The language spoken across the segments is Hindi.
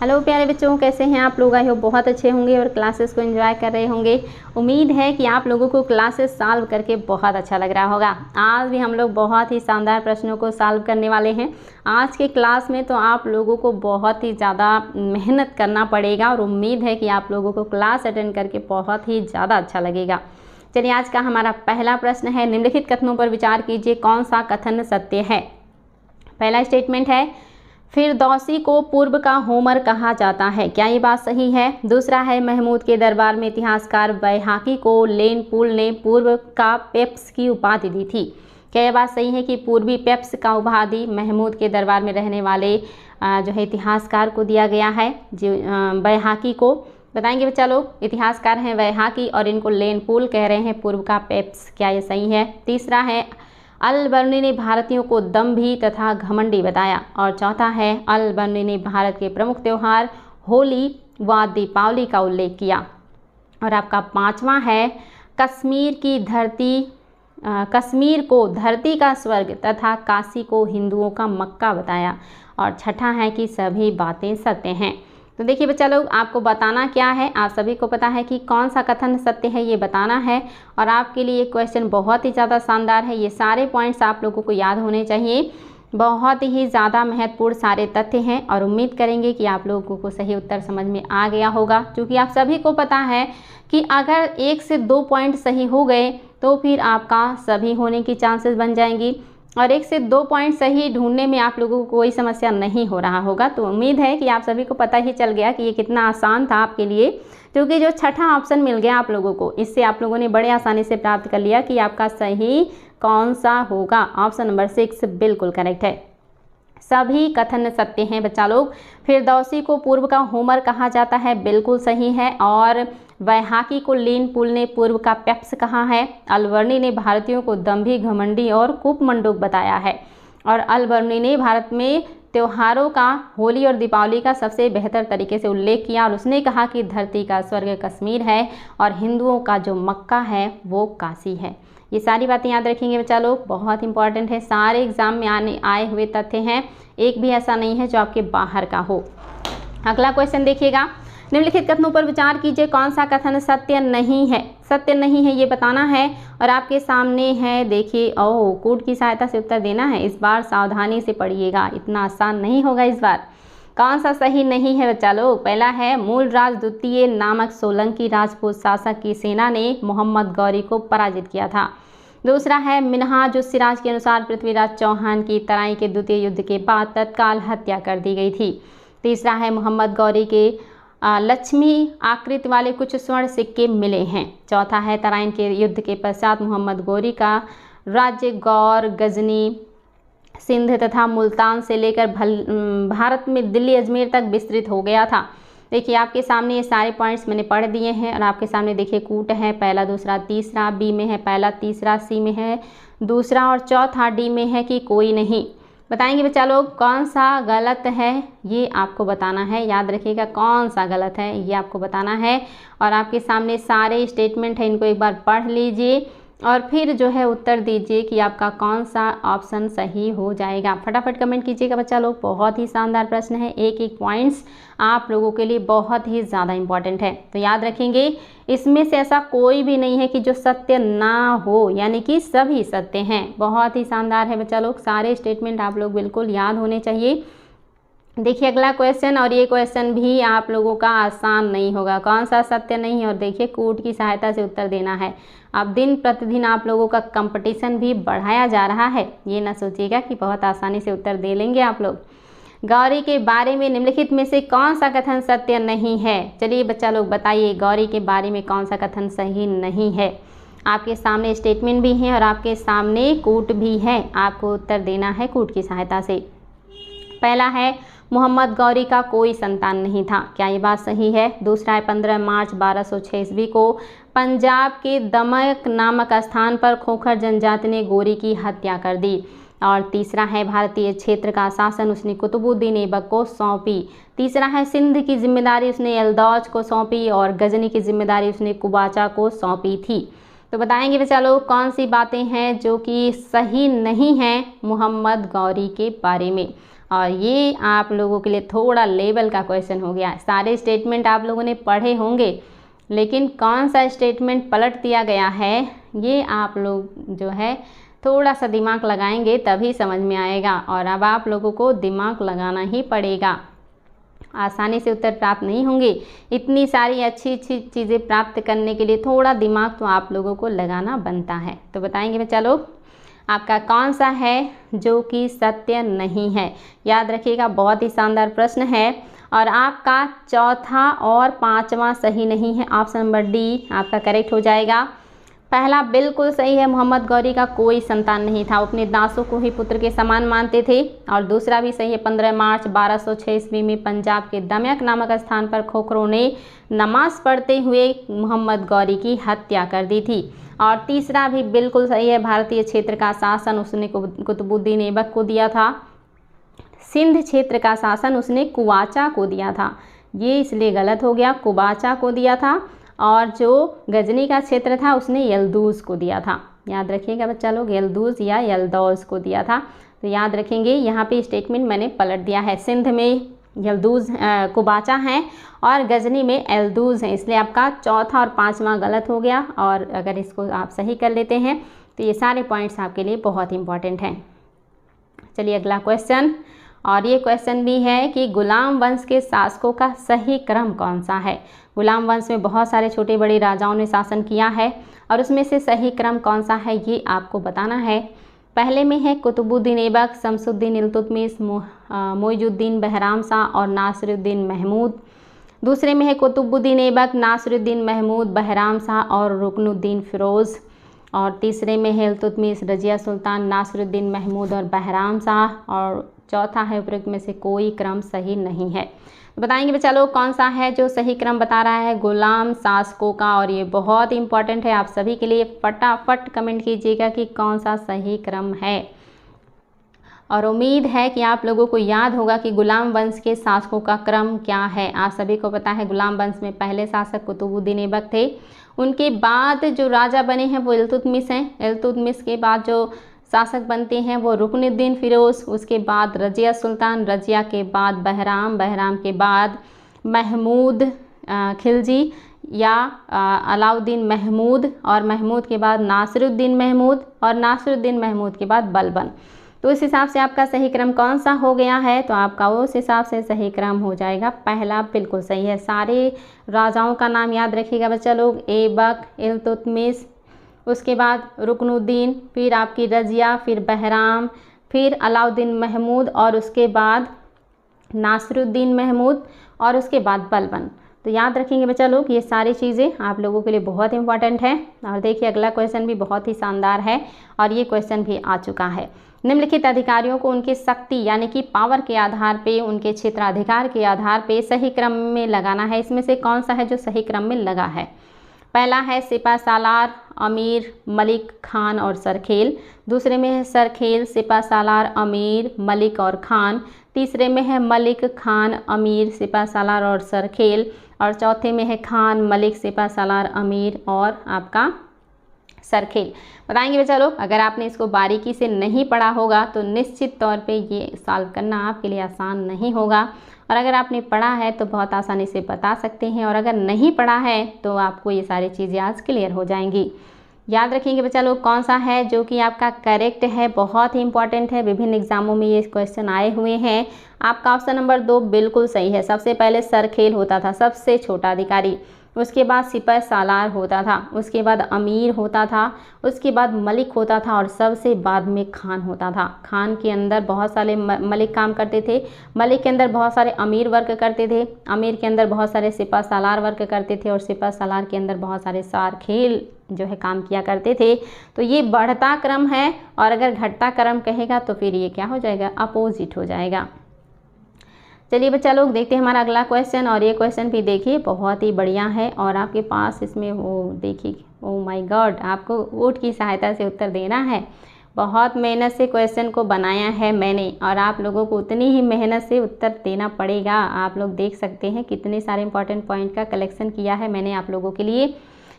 हेलो प्यारे बच्चों, कैसे हैं आप लोग? आई होप बहुत अच्छे होंगे और क्लासेस को एंजॉय कर रहे होंगे। उम्मीद है कि आप लोगों को क्लासेस सॉल्व करके बहुत अच्छा लग रहा होगा। आज भी हम लोग बहुत ही शानदार प्रश्नों को सॉल्व करने वाले हैं। आज के क्लास में तो आप लोगों को बहुत ही ज़्यादा मेहनत करना पड़ेगा और उम्मीद है कि आप लोगों को क्लास अटेंड करके बहुत ही ज़्यादा अच्छा लगेगा। चलिए, आज का हमारा पहला प्रश्न है, निम्नलिखित कथनों पर विचार कीजिए, कौन सा कथन सत्य है। पहला स्टेटमेंट है, फिरदौसी को पूर्व का होमर कहा जाता है। क्या ये बात सही है? दूसरा है, महमूद के दरबार में इतिहासकार बैहाकी को लेन पुल ने पूर्व का पेप्स की उपाधि दी थी। क्या ये बात सही है कि पूर्वी पेप्स का उपाधि महमूद के दरबार में रहने वाले जो है इतिहासकार को दिया गया है, जो बैहाकी को? बताएंगे बच्चा लोग। इतिहासकार हैं बैहाकी और इनको लेन पुल कह रहे हैं पूर्व का पेप्स। क्या ये सही है? तीसरा है, अल बर्नी ने भारतीयों को दम्भी तथा घमंडी बताया। और चौथा है, अल बर्नी ने भारत के प्रमुख त्यौहार होली व दीपावली का उल्लेख किया। और आपका पांचवा है, कश्मीर को धरती का स्वर्ग तथा काशी को हिंदुओं का मक्का बताया। और छठा है कि सभी बातें सत्य हैं। तो देखिए बच्चा लोग, आपको बताना क्या है, आप सभी को पता है कि कौन सा कथन सत्य है, ये बताना है। और आपके लिए क्वेश्चन बहुत ही ज़्यादा शानदार है। ये सारे पॉइंट्स आप लोगों को याद होने चाहिए। बहुत ही ज़्यादा महत्वपूर्ण सारे तथ्य हैं और उम्मीद करेंगे कि आप लोगों को सही उत्तर समझ में आ गया होगा। क्योंकि आप सभी को पता है कि अगर 1 से 2 पॉइंट सही हो गए तो फिर आपका सभी होने की चांसेस बन जाएंगी। और 1 से 2 पॉइंट सही ढूंढने में आप लोगों को कोई समस्या नहीं हो रहा होगा। तो उम्मीद है कि आप सभी को पता ही चल गया कि ये कितना आसान था आपके लिए। क्योंकि जो छठा ऑप्शन मिल गया आप लोगों को, इससे आप लोगों ने बड़े आसानी से प्राप्त कर लिया कि आपका सही कौन सा होगा। ऑप्शन नंबर 6 बिल्कुल करेक्ट है। सभी कथन सत्य हैं बच्चा लोग। फिरदौसी को पूर्व का होमर कहा जाता है, बिल्कुल सही है। और बैहाकी को लेन पुल ने पूर्व का पेप्स कहा है। अलबर्नी ने भारतीयों को दम्भी घमंडी और कूपमंडूक बताया है। और अलबर्नी ने भारत में त्योहारों का होली और दीपावली का सबसे बेहतर तरीके से उल्लेख किया। और उसने कहा कि धरती का स्वर्ग कश्मीर है और हिंदुओं का जो मक्का है वो काशी है। ये सारी बातें याद रखेंगे बच्चा लोग, बहुत इंपॉर्टेंट है। सारे एग्जाम में आए हुए तथ्य हैं, एक भी ऐसा नहीं है जो आपके बाहर का हो। अगला क्वेश्चन देखिएगा, निम्नलिखित कथनों पर विचार कीजिए, कौन सा कथन सत्य नहीं है। सत्य नहीं है ये बताना है। और आपके सामने है, देखिए, कोड की सहायता से उत्तर देना है। इस बार सावधानी से पढ़िएगा, इतना आसान नहीं होगा इस बार। कौन सा सही नहीं है बच्चा लोग? पहला है, मूलराज द्वितीय नामक सोलंकी राजपूत शासक की सेना ने मोहम्मद गौरी को पराजित किया था। दूसरा है, मिन्हाजुस्सिराज के अनुसार पृथ्वीराज चौहान की तराई के द्वितीय युद्ध के बाद तत्काल हत्या कर दी गई थी। तीसरा है, मोहम्मद गौरी के लक्ष्मी आकृति वाले कुछ स्वर्ण सिक्के मिले हैं। चौथा है, तराइन के युद्ध के पश्चात मोहम्मद गौरी का राज्य गौर, गजनी, सिंध तथा मुल्तान से लेकर भारत में दिल्ली अजमेर तक विस्तृत हो गया था। देखिए आपके सामने ये सारे पॉइंट्स मैंने पढ़ दिए हैं। और आपके सामने देखिए कूट है, पहला दूसरा तीसरा, बी में है पहला तीसरा, सी में है दूसरा और चौथा, डी में है कि कोई नहीं। बताएंगे बच्चा लोग कौन सा गलत है, ये आपको बताना है। याद रखिएगा कौन सा गलत है ये आपको बताना है। और आपके सामने सारे स्टेटमेंट हैं, इनको एक बार पढ़ लीजिए और फिर जो है उत्तर दीजिए कि आपका कौन सा ऑप्शन सही हो जाएगा। फटाफट कमेंट कीजिएगा बच्चा लोग, बहुत ही शानदार प्रश्न है। एक एक पॉइंट्स आप लोगों के लिए बहुत ही ज़्यादा इम्पॉर्टेंट है। तो याद रखेंगे, इसमें से ऐसा कोई भी नहीं है कि जो सत्य ना हो, यानी कि सभी सत्य हैं। बहुत ही शानदार है बच्चा लोग, सारे स्टेटमेंट आप लोग बिल्कुल याद होने चाहिए। देखिए अगला क्वेश्चन, और ये क्वेश्चन भी आप लोगों का आसान नहीं होगा। कौन सा सत्य नहीं है? और देखिए कूट की सहायता से उत्तर देना है। अब दिन प्रतिदिन आप लोगों का कंपटीशन भी बढ़ाया जा रहा है, ये ना सोचिएगा कि बहुत आसानी से उत्तर दे लेंगे आप लोग। गौरी के बारे में निम्नलिखित में से कौन सा कथन सत्य नहीं है? चलिए बच्चा लोग बताइए, गौरी के बारे में कौन सा कथन सही नहीं है। आपके सामने स्टेटमेंट भी हैं और आपके सामने कूट भी है, आपको उत्तर देना है कूट की सहायता से। पहला है, मोहम्मद गौरी का कोई संतान नहीं था। क्या ये बात सही है? दूसरा है, 15 मार्च 1206 ईस्वी को पंजाब के दमक नामक स्थान पर खोखर जनजाति ने गौरी की हत्या कर दी। और तीसरा है, भारतीय क्षेत्र का शासन उसने कुतुबुद्दीन ऐबक को सौंपी। तीसरा है, सिंध की जिम्मेदारी उसने एलदौज को सौंपी और गजनी की जिम्मेदारी उसने कुबाचा को सौंपी थी। तो बताएंगे बच्चा लोग कौन सी बातें हैं जो कि सही नहीं हैं मोहम्मद गौरी के बारे में। और ये आप लोगों के लिए थोड़ा लेवल का क्वेश्चन हो गया। सारे स्टेटमेंट आप लोगों ने पढ़े होंगे, लेकिन कौन सा स्टेटमेंट पलट दिया गया है ये आप लोग जो है थोड़ा सा दिमाग लगाएंगे तभी समझ में आएगा। और अब आप लोगों को दिमाग लगाना ही पड़ेगा, आसानी से उत्तर प्राप्त नहीं होंगे। इतनी सारी अच्छी अच्छी चीज़ें प्राप्त करने के लिए थोड़ा दिमाग तो आप लोगों को लगाना बनता है। तो बताएंगे बच्चा लोग आपका कौन सा है जो कि सत्य नहीं है। याद रखिएगा, बहुत ही शानदार प्रश्न है। और आपका चौथा और पांचवा सही नहीं है, ऑप्शन नंबर डी आपका करेक्ट हो जाएगा। पहला बिल्कुल सही है, मोहम्मद गौरी का कोई संतान नहीं था, अपने दासों को ही पुत्र के समान मानते थे। और दूसरा भी सही है, 15 मार्च 1206 ईस्वी में पंजाब के दमयक नामक स्थान पर खोखरों ने नमाज पढ़ते हुए मोहम्मद गौरी की हत्या कर दी थी। और तीसरा भी बिल्कुल सही है, भारतीय क्षेत्र का शासन उसने कुतुबुद्दीन ऐबक को दिया था। सिंध क्षेत्र का शासन उसने कुवाचा को दिया था, ये इसलिए गलत हो गया, कुवाचा को दिया था। और जो गजनी का क्षेत्र था उसने यल्दूज को दिया था। याद रखिएगा बच्चा लोग, यल्दूज या यल्दौज को दिया था। तो याद रखेंगे, यहाँ पे स्टेटमेंट मैंने पलट दिया है। सिंध में यल्दूज कुबाचा हैं और गजनी में यल्दूज हैं, इसलिए आपका चौथा और पांचवा गलत हो गया। और अगर इसको आप सही कर लेते हैं तो ये सारे पॉइंट्स आपके लिए बहुत इंपॉर्टेंट हैं। चलिए अगला क्वेश्चन, और ये क्वेश्चन भी है कि गुलाम वंश के शासकों का सही क्रम कौन सा है। गुलाम वंश में बहुत सारे छोटे बड़े राजाओं ने शासन किया है और उसमें से सही क्रम कौन सा है ये आपको बताना है। पहले में है कुतुबुद्दीन ऐबक, शमसुद्दीन इल्तुतमिश, मोइजुद्दीन बहराम शाह और नासिरुद्दीन महमूद। दूसरे में है कुतुबुद्दीन ऐबक, नासिरुद्दीन महमूद, बहराम शाह और रुकनुद्दीन फिरोज़। और तीसरे में है इल्तुतमिश, रजिया सुल्तान, नासिरुद्दीन महमूद और बहराम शाह। और चौथा है उपरोक्त में से कोई क्रम सही नहीं है। बताएंगे बच्चा लोग कौन सा है जो सही क्रम बता रहा है गुलाम शासकों का। और ये बहुत इंपॉर्टेंट है आप सभी के लिए, फटाफट कमेंट कीजिएगा कि कौन सा सही क्रम है। और उम्मीद है कि आप लोगों को याद होगा कि गुलाम वंश के शासकों का क्रम क्या है। आप सभी को पता है गुलाम वंश में पहले शासक कुतुबुद्दीन ऐबक थे, उनके बाद जो राजा बने हैं वो इल्तुतमिश हैं। इल्तुतमिश के बाद जो शासक बनते हैं वो रुकनुद्दीन फिरोज़, उसके बाद रजिया सुल्तान, रजिया के बाद बहराम, बहराम के बाद महमूद खिलजी या अलाउद्दीन महमूद, और महमूद के बाद नासिरुद्दीन महमूद, और नासिरुद्दीन महमूद के बाद बलबन। तो इस हिसाब से आपका सही क्रम कौन सा हो गया है, तो आपका उस हिसाब से सही क्रम हो जाएगा पहला बिल्कुल सही है। सारे राजाओं का नाम याद रखिएगा बच्चा लोग, ऐबक, इल्तुतमिश, उसके बाद रुकनुद्दीन, फिर आपकी रजिया, फिर बहराम, फिर अलाउद्दीन महमूद, और उसके बाद नासिरुद्दीन महमूद, और उसके बाद बलबन। तो याद रखेंगे बच्चा लोग, ये सारी चीज़ें आप लोगों के लिए बहुत इंपॉर्टेंट है। और देखिए अगला क्वेश्चन भी बहुत ही शानदार है और ये क्वेश्चन भी आ चुका है। निम्नलिखित अधिकारियों को उनकी शक्ति यानी कि पावर के आधार पे, उनके क्षेत्राधिकार के आधार पे सही क्रम में लगाना है। इसमें से कौन सा है जो सही क्रम में लगा है। पहला है सिपा सालार, अमीर, मलिक, खान और सरखेल। दूसरे में है सरखेल, सिपा सालार, अमीर, मलिक और खान। तीसरे में है मलिक, खान, अमीर, सिपा सालार और सरखेल। और चौथे में है खान, मलिक, सिपा सालार, अमीर और आपका सरखेल। बताएंगे बच्चा लोग, अगर आपने इसको बारीकी से नहीं पढ़ा होगा तो निश्चित तौर पे ये सॉल्व करना आपके लिए आसान नहीं होगा। और अगर आपने पढ़ा है तो बहुत आसानी से बता सकते हैं, और अगर नहीं पढ़ा है तो आपको ये सारी चीज़ें आज क्लियर हो जाएंगी। याद रखेंगे बच्चा लोग कौन सा है जो कि आपका करेक्ट है, बहुत ही इंपॉर्टेंट है, विभिन्न एग्जामों में ये क्वेश्चन आए हुए हैं। आपका ऑप्शन नंबर 2 बिल्कुल सही है। सबसे पहले सरखेल होता था, सबसे छोटा अधिकारी, उसके बाद सिपा सालार होता था, उसके बाद अमीर होता था, उसके बाद मलिक होता था, और सबसे बाद में खान होता था। खान के अंदर बहुत सारे मलिक काम करते थे, मलिक के अंदर बहुत सारे अमीर वर्क करते थे, अमीर के अंदर बहुत सारे सिपा सालार वर्क करते थे, और सिपा सालार के अंदर बहुत सारे सरखेल जो है काम किया करते थे। तो ये बढ़ता क्रम है, और अगर घटता क्रम कहेगा तो फिर ये क्या हो जाएगा, अपोजिट हो जाएगा। चलिए बच्चा लोग देखते हैं हमारा अगला क्वेश्चन। और ये क्वेश्चन भी देखिए बहुत ही बढ़िया है, और आपके पास इसमें वो देखिए, ओ माय गॉड, आपको वोट की सहायता से उत्तर देना है। बहुत मेहनत से क्वेश्चन को बनाया है मैंने, और आप लोगों को उतनी ही मेहनत से उत्तर देना पड़ेगा। आप लोग देख सकते हैं कितने सारे इंपॉर्टेंट पॉइंट का कलेक्शन किया है मैंने आप लोगों के लिए।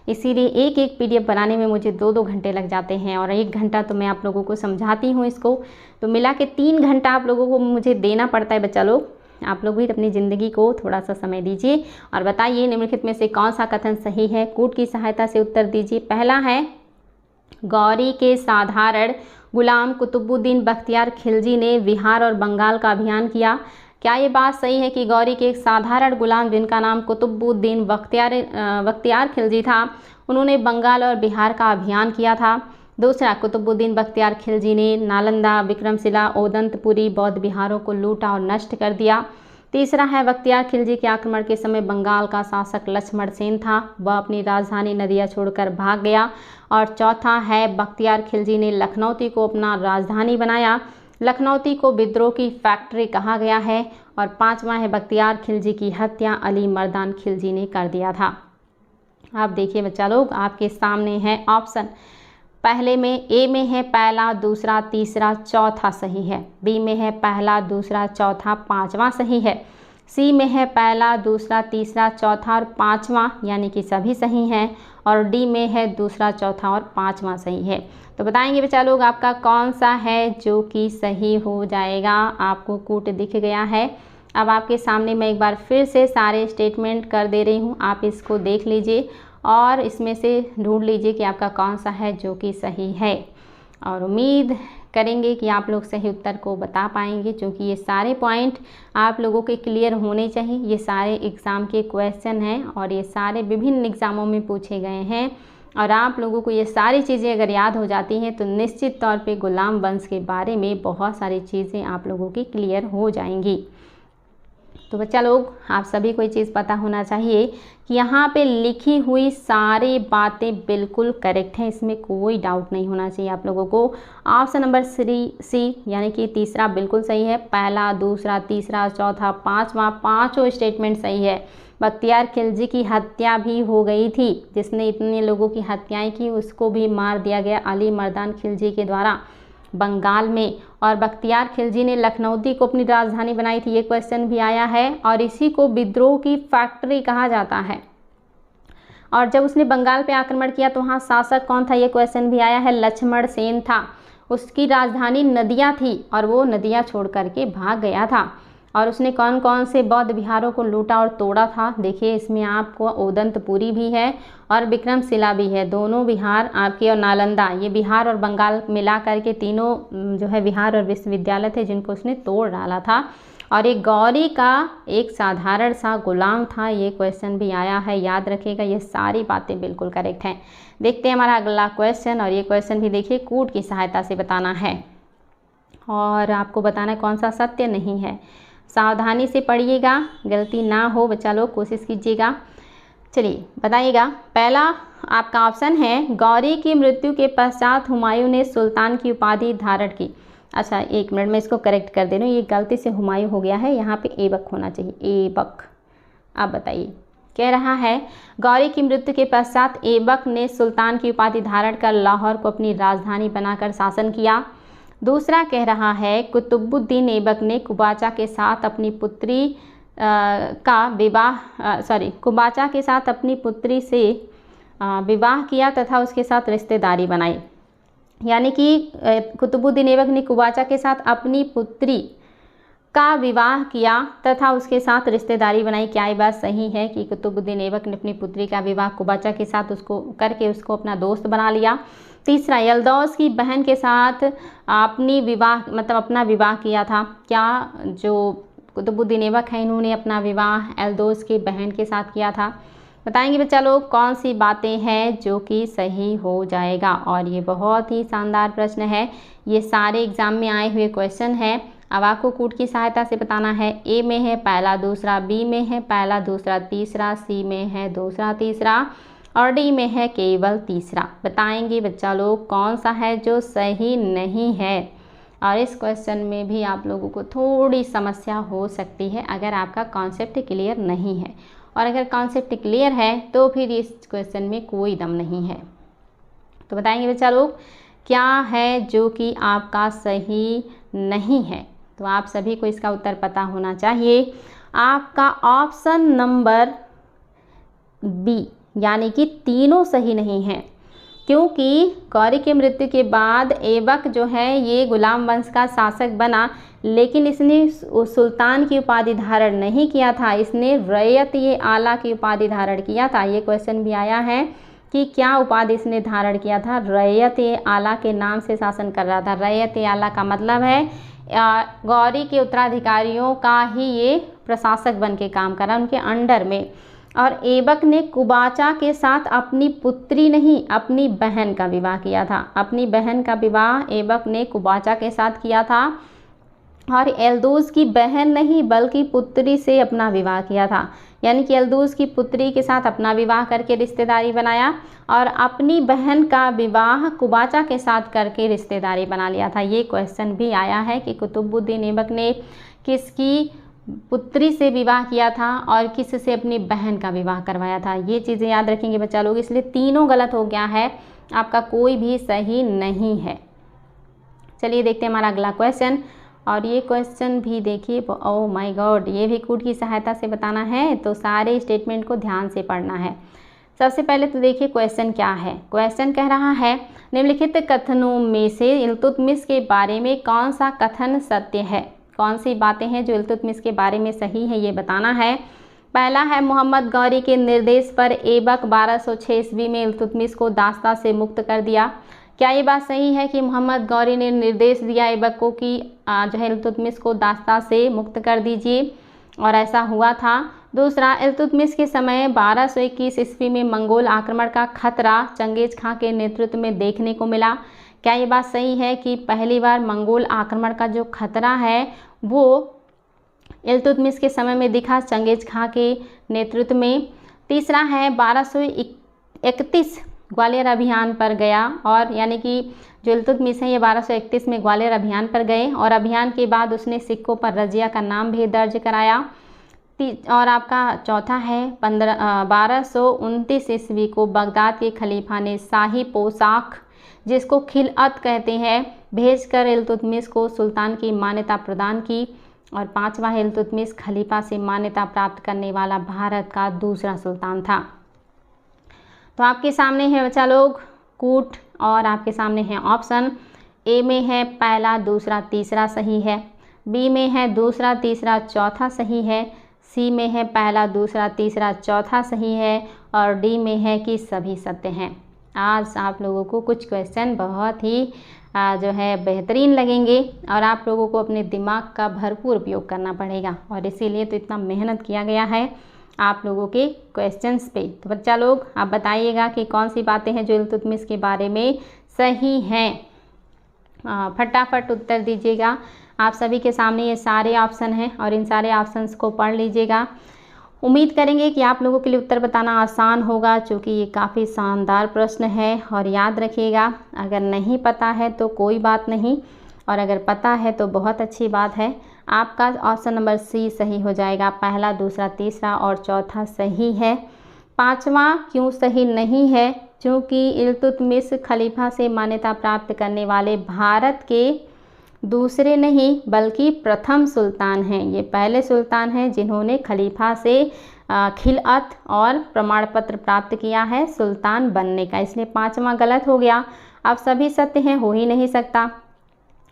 इसीलिए एक एक PDF बनाने में मुझे 2-2 घंटे लग जाते हैं और 1 घंटा तो मैं आप लोगों को समझाती हूँ इसको, तो मिला के 3 घंटा आप लोगों को मुझे देना पड़ता है बच्चा लोग। आप लोग भी अपनी ज़िंदगी को थोड़ा सा समय दीजिए और बताइए निम्नलिखित में से कौन सा कथन सही है। कूट की सहायता से उत्तर दीजिए। पहला है, गौरी के साधारण गुलाम कुतुबुद्दीन बख्तियार खिलजी ने बिहार और बंगाल का अभियान किया। क्या ये बात सही है कि गौरी के एक साधारण गुलाम जिनका नाम कुतुबुद्दीन बख्तियार खिलजी था, उन्होंने बंगाल और बिहार का अभियान किया था? दूसरा, कुतुबुद्दीन बख्तियार खिलजी ने नालंदा, विक्रमशिला, ओदंतपुरी बौद्ध विहारों को लूटा और नष्ट कर दिया। तीसरा है, बख्तियार खिलजी के आक्रमण के समय बंगाल का शासक लक्ष्मण सेन था, वह अपनी राजधानी नदिया छोड़कर भाग गया। और चौथा है, बख्तियार खिलजी ने लखनौती को अपना राजधानी बनाया। लखनौती को विद्रोह की फैक्ट्री कहा गया है। और पांचवा है, बख्तियार खिलजी की हत्या अली मर्दान खिलजी ने कर दिया था। आप देखिए बच्चा लोग, आपके सामने है ऑप्शन। पहले में ए में है पहला, दूसरा, तीसरा, चौथा सही है। बी में है पहला, दूसरा, चौथा, पांचवा सही है। सी में है पहला, दूसरा, तीसरा, चौथा और पांचवा, यानी कि सभी सही हैं। और डी में है दूसरा, चौथा और पांचवा सही है। तो बताएंगे बच्चा लोग आपका कौन सा है जो कि सही हो जाएगा। आपको कूट दिख गया है। अब आपके सामने मैं एक बार फिर से सारे स्टेटमेंट कर दे रही हूँ, आप इसको देख लीजिए और इसमें से ढूंढ लीजिए कि आपका कौन सा है जो कि सही है। और उम्मीद करेंगे कि आप लोग सही उत्तर को बता पाएंगे, क्योंकि ये सारे पॉइंट आप लोगों के क्लियर होने चाहिए। ये सारे एग्ज़ाम के क्वेश्चन हैं और ये सारे विभिन्न एग्ज़ामों में पूछे गए हैं। और आप लोगों को ये सारी चीज़ें अगर याद हो जाती हैं तो निश्चित तौर पे गुलाम वंश के बारे में बहुत सारी चीज़ें आप लोगों की क्लियर हो जाएंगी। तो बच्चा लोग, आप सभी को ये चीज़ पता होना चाहिए कि यहाँ पे लिखी हुई सारी बातें बिल्कुल करेक्ट हैं, इसमें कोई डाउट नहीं होना चाहिए आप लोगों को। ऑप्शन नंबर सी यानी कि तीसरा बिल्कुल सही है। पहला, दूसरा, तीसरा, चौथा, पांचवा, पांचों स्टेटमेंट सही है। बख्तियार खिलजी की हत्या भी हो गई थी, जिसने इतने लोगों की हत्याएं की उसको भी मार दिया गया अली मर्दान खिलजी के द्वारा बंगाल में। और बख्तियार खिलजी ने लखनौती को अपनी राजधानी बनाई थी, ये क्वेश्चन भी आया है। और इसी को विद्रोह की फैक्ट्री कहा जाता है। और जब उसने बंगाल पे आक्रमण किया तो वहाँ शासक कौन था, ये क्वेश्चन भी आया है, लक्ष्मण सेन था। उसकी राजधानी नदिया थी और वो नदिया छोड़ करके भाग गया था। और उसने कौन कौन से बौद्ध विहारों को लूटा और तोड़ा था, देखिए इसमें आपको ओदंतपुरी भी है और विक्रमशिला भी है। दोनों विहार आपके, और नालंदा, ये बिहार और बंगाल मिला करके तीनों जो है विहार और विश्वविद्यालय थे जिनको उसने तोड़ डाला था। और एक गौरी का एक साधारण सा गुलाम था, ये क्वेश्चन भी आया है, याद रखिएगा। ये सारी बातें बिल्कुल करेक्ट हैं। देखते हैं हमारा अगला क्वेश्चन, और ये क्वेश्चन भी देखिए कूट की सहायता से बताना है और आपको बताना है कौन सा सत्य नहीं है। सावधानी से पढ़िएगा, गलती ना हो बच्चा लोग, कोशिश कीजिएगा। चलिए बताइएगा। पहला आपका ऑप्शन है, गौरी की मृत्यु के पश्चात हुमायूं ने सुल्तान की उपाधि धारण की। अच्छा एक मिनट में इसको करेक्ट कर दे रही हूँ, ये गलती से हुमायूं हो गया है, यहाँ पे एबक होना चाहिए, एबक। अब बताइए, कह रहा है गौरी की मृत्यु के पश्चात ऐबक ने सुल्तान की उपाधि धारण कर लाहौर को अपनी राजधानी बनाकर शासन किया। दूसरा कह रहा है कुतुबुद्दीन ऐबक ने कुबाचा के साथ अपनी पुत्री कुबाचा के साथ अपनी पुत्री से विवाह किया तथा उसके साथ रिश्तेदारी बनाई। यानी कि कुतुबुद्दीन ऐबक ने कुबाचा के साथ अपनी पुत्री का विवाह किया तथा उसके साथ रिश्तेदारी बनाई। क्या ये बात सही है कि कुतुबुद्दीन ऐबक ने अपनी पुत्री का विवाह कुबाचा के साथ उसको अपना दोस्त बना लिया। तीसरा, यल्दौस की बहन के साथ अपना विवाह किया था। क्या जो कुतुबुद्दीन ऐबक है इन्होंने अपना विवाह यल्दौस की बहन के साथ किया था? बताएंगे बच्चा लोग कौन सी बातें हैं जो कि सही हो जाएगा। और ये बहुत ही शानदार प्रश्न है, ये सारे एग्जाम में आए हुए क्वेश्चन है। अब आपको कूट की सहायता से बताना है। ए में है पहला दूसरा, बी में है पहला दूसरा तीसरा, सी में है दूसरा तीसरा और डी में है केवल तीसरा। बताएंगे बच्चा लोग कौन सा है जो सही नहीं है। और इस क्वेश्चन में भी आप लोगों को थोड़ी समस्या हो सकती है अगर आपका कॉन्सेप्ट क्लियर नहीं है, और अगर कॉन्सेप्ट क्लियर है तो फिर इस क्वेश्चन में कोई दम नहीं है। तो बताएंगे बच्चा लोग क्या है जो कि आपका सही नहीं है। तो आप सभी को इसका उत्तर पता होना चाहिए। आपका ऑप्शन नंबर बी यानी कि तीनों सही नहीं हैं, क्योंकि गौरी की मृत्यु के बाद ऐबक जो है ये गुलाम वंश का शासक बना, लेकिन इसने सुल्तान की उपाधि धारण नहीं किया था, इसने रैयत-ए-आला की उपाधि धारण किया था। ये क्वेश्चन भी आया है कि क्या उपाधि इसने धारण किया था। रैयत-ए-आला के नाम से शासन कर रहा था। रैयत-ए-आला का मतलब है गौरी के उत्तराधिकारियों का ही ये प्रशासक बन के काम कर रहा, उनके अंडर में। और ऐबक ने कुबाचा के साथ अपनी पुत्री नहीं, अपनी बहन का विवाह किया था। अपनी बहन का विवाह ऐबक ने कुबाचा के साथ किया था, और एल्दूस की बहन नहीं बल्कि पुत्री से अपना विवाह किया था। यानी कि एल्दूस की पुत्री के साथ अपना विवाह करके रिश्तेदारी बनाया, और अपनी बहन का विवाह कुबाचा के साथ करके रिश्तेदारी बना लिया था। ये क्वेश्चन भी आया है कि कुतुबुद्दीन ऐबक ने किसकी पुत्री से विवाह किया था और किस से अपनी बहन का विवाह करवाया था। ये चीज़ें याद रखेंगे बच्चा लोग, इसलिए तीनों गलत हो गया है, आपका कोई भी सही नहीं है। चलिए देखते हैं हमारा अगला क्वेश्चन, और ये क्वेश्चन भी देखिए, ओह माय गॉड, ये भी कूट की सहायता से बताना है, तो सारे स्टेटमेंट को ध्यान से पढ़ना है। सबसे पहले तो देखिए क्वेश्चन क्या है। क्वेश्चन कह रहा है निम्नलिखित कथनों में से इल्तुतमिश के बारे में कौन सा कथन सत्य है। कौन सी बातें हैं जो इल्तुतमिश के बारे में सही है, ये बताना है। पहला है मोहम्मद गौरी के निर्देश पर ऐबक 1206 ईस्वी में इल्तुतमिश को दास्ता से मुक्त कर दिया। क्या ये बात सही है कि मोहम्मद गौरी ने निर्देश दिया ऐबक को कि जो है इल्तुतमिश को दास्ता से मुक्त कर दीजिए, और ऐसा हुआ था। दूसरा, इल्तुतमिश के समय 1221 ईस्वी में मंगोल आक्रमण का खतरा चंगेज खां के नेतृत्व में देखने को मिला। क्या ये बात सही है कि पहली बार मंगोल आक्रमण का जो खतरा है वो इल्तुतमिश के समय में दिखा चंगेज खां के नेतृत्व में। तीसरा है 1231 ग्वालियर अभियान पर गया, और यानी कि जो इल्तुतमिश है ये 1231 में ग्वालियर अभियान पर गए, और अभियान के बाद उसने सिक्कों पर रजिया का नाम भी दर्ज कराया। और आपका चौथा है 1229 ईस्वी को बगदाद के खलीफा ने शाही पोशाक, जिसको खिलअत कहते हैं, भेजकर इल्तुतमिश को सुल्तान की मान्यता प्रदान की। और पांचवा है इल्तुतमिश खलीफा से मान्यता प्राप्त करने वाला भारत का दूसरा सुल्तान था। तो आपके सामने है बच्चा लोग कूट, और आपके सामने है ऑप्शन। ए में है पहला, दूसरा, तीसरा सही है। बी में है दूसरा, तीसरा, चौथा सही है। सी में है पहला, दूसरा, तीसरा, चौथा सही है। और डी में है कि सभी सत्य हैं। आज आप लोगों को कुछ क्वेश्चन बहुत ही जो है बेहतरीन लगेंगे, और आप लोगों को अपने दिमाग का भरपूर उपयोग करना पड़ेगा, और इसीलिए तो इतना मेहनत किया गया है आप लोगों के क्वेश्चंस पे। तो बच्चा लोग आप बताइएगा कि कौन सी बातें हैं जो इल्तुतमिश के बारे में सही हैं। फटाफट उत्तर दीजिएगा। आप सभी के सामने ये सारे ऑप्शन हैं, और इन सारे ऑप्शंस को पढ़ लीजिएगा। उम्मीद करेंगे कि आप लोगों के लिए उत्तर बताना आसान होगा, क्योंकि ये काफ़ी शानदार प्रश्न है। और याद रखिएगा, अगर नहीं पता है तो कोई बात नहीं, और अगर पता है तो बहुत अच्छी बात है। आपका ऑप्शन नंबर सी सही हो जाएगा। पहला, दूसरा, तीसरा और चौथा सही है। पांचवा क्यों सही नहीं है? क्योंकि इल्तुतमिश खलीफा से मान्यता प्राप्त करने वाले भारत के दूसरे नहीं बल्कि प्रथम सुल्तान हैं। ये पहले सुल्तान हैं जिन्होंने खलीफा से खिलअत और प्रमाण पत्र प्राप्त किया है सुल्तान बनने का, इसलिए पांचवा गलत हो गया। अब सभी सत्य हैं, हो ही नहीं सकता,